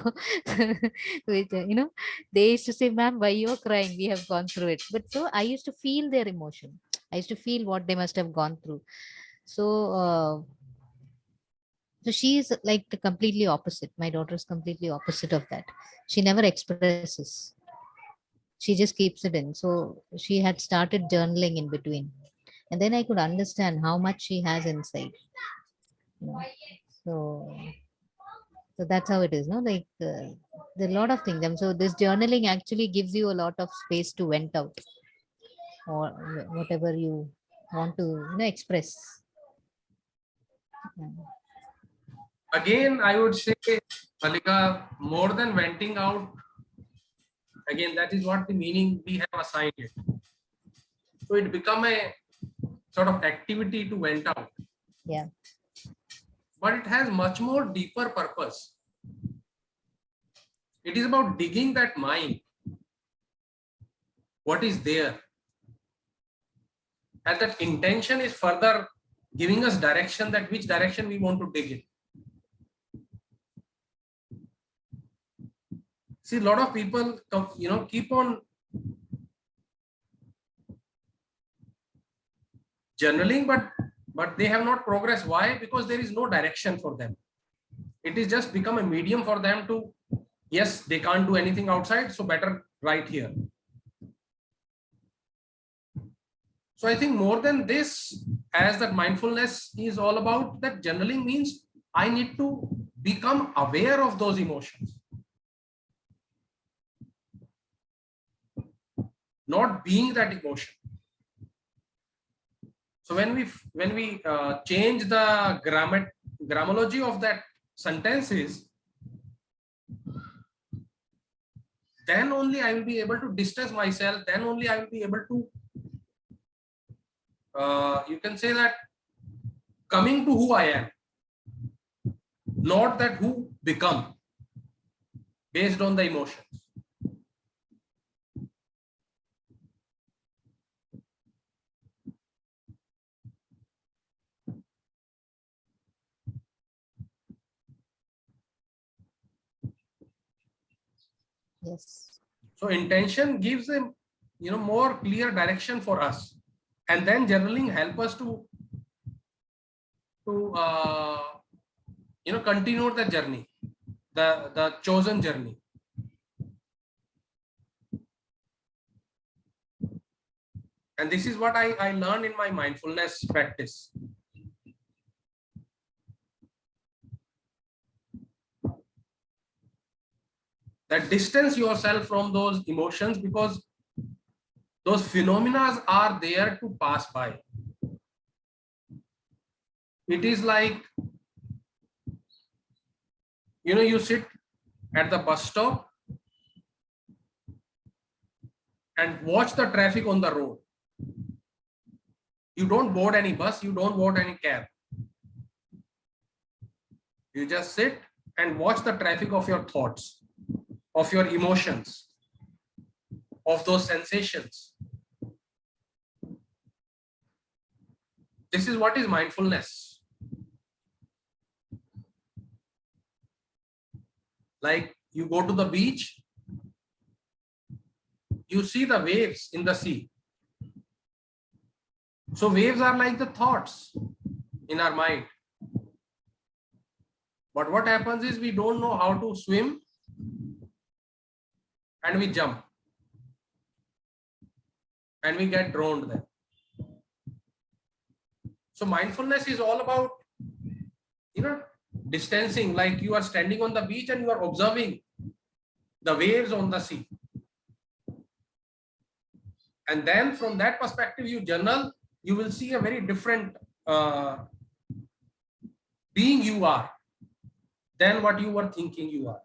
they used to say, "Ma'am, why you're crying? We have gone through it." But so I used to feel their emotion. I used to feel what they must have gone through. So, so she is like the completely opposite. My daughter is completely opposite of that. She never expresses. She just keeps it in. So she had started journaling in between, and then I could understand how much she has inside. You know. So, so that's how it is. No, like, there are a lot of things. And so this journaling actually gives you a lot of space to vent out, or whatever you want to, express. Yeah. Again, I would say, Malika, more than venting out, again, that is what the meaning we have assigned it. So it become a sort of activity to vent out, Yeah. but it has much more deeper purpose. It is about digging that mine what is there. And that intention is further giving us direction, that which direction we want to dig in. See, a lot of people, keep on journaling, but they have not progressed. Why? Because there is no direction for them. It is just become a medium for them to, yes, they can't do anything outside, so better right here. So I think more than this, as that mindfulness is all about, that journaling means I need to become aware of those emotions, not being that emotion. So when we change the grammarology of that sentences, then only I will be able to distance myself. Then only I will be able to, you can say that, coming to who I am, not that who become based on the emotions. Yes. So intention gives a more clear direction for us, and then journaling help us to continue the journey, the chosen journey. And this is what I learned in my mindfulness practice. That distance yourself from those emotions, because those phenomena are there to pass by. It is like, you sit at the bus stop and watch the traffic on the road. You don't board any bus, you don't board any cab. You just sit and watch the traffic of your thoughts, of your emotions, of those sensations. This is what is mindfulness. Like you go to the beach, you see the waves in the sea. So waves are like the thoughts in our mind. But what happens is we don't know how to swim and we jump and we get drowned there. So mindfulness is all about, distancing, like you are standing on the beach and you are observing the waves on the sea. And then from that perspective, you journal, you will see a very different being you are than what you were thinking you are.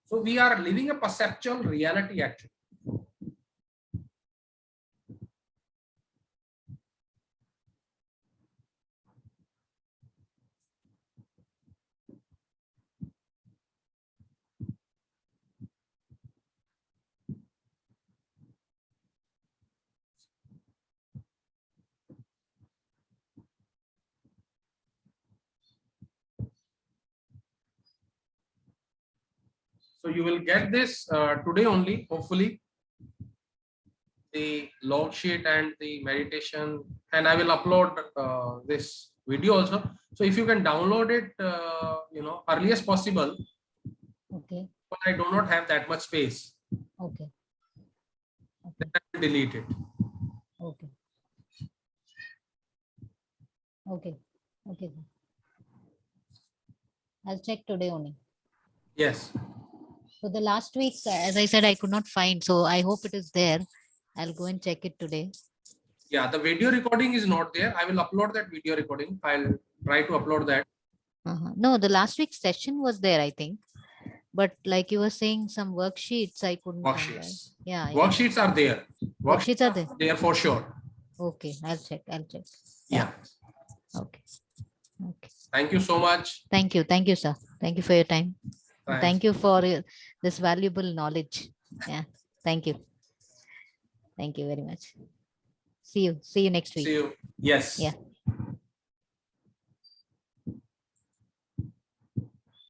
So we are living a perceptual reality actually. So you will get this today only, hopefully, the log sheet and the meditation, and I will upload this video also. So if you can download it, early as possible. Okay. But I do not have that much space. Okay. Then I will delete it. Okay. Okay. Okay. I'll check today only. Yes. So the last week, as I said, I could not find. So I hope it is there. I'll go and check it today. Yeah, the video recording is not there. I will upload that video recording. I'll try to upload that. No, the last week's session was there, I think. But like you were saying, some worksheets I couldn't find. Right? Worksheets. Yeah. Worksheets are there. Worksheets are there. There for sure. Okay, I'll check. Yeah. Okay. Okay. Thank you so much. Thank you. Thank you, sir. Thank you for your time. Thanks. Thank you for this valuable knowledge. Yeah. Thank you. Thank you very much. See you next week. See you. Yes. Yeah.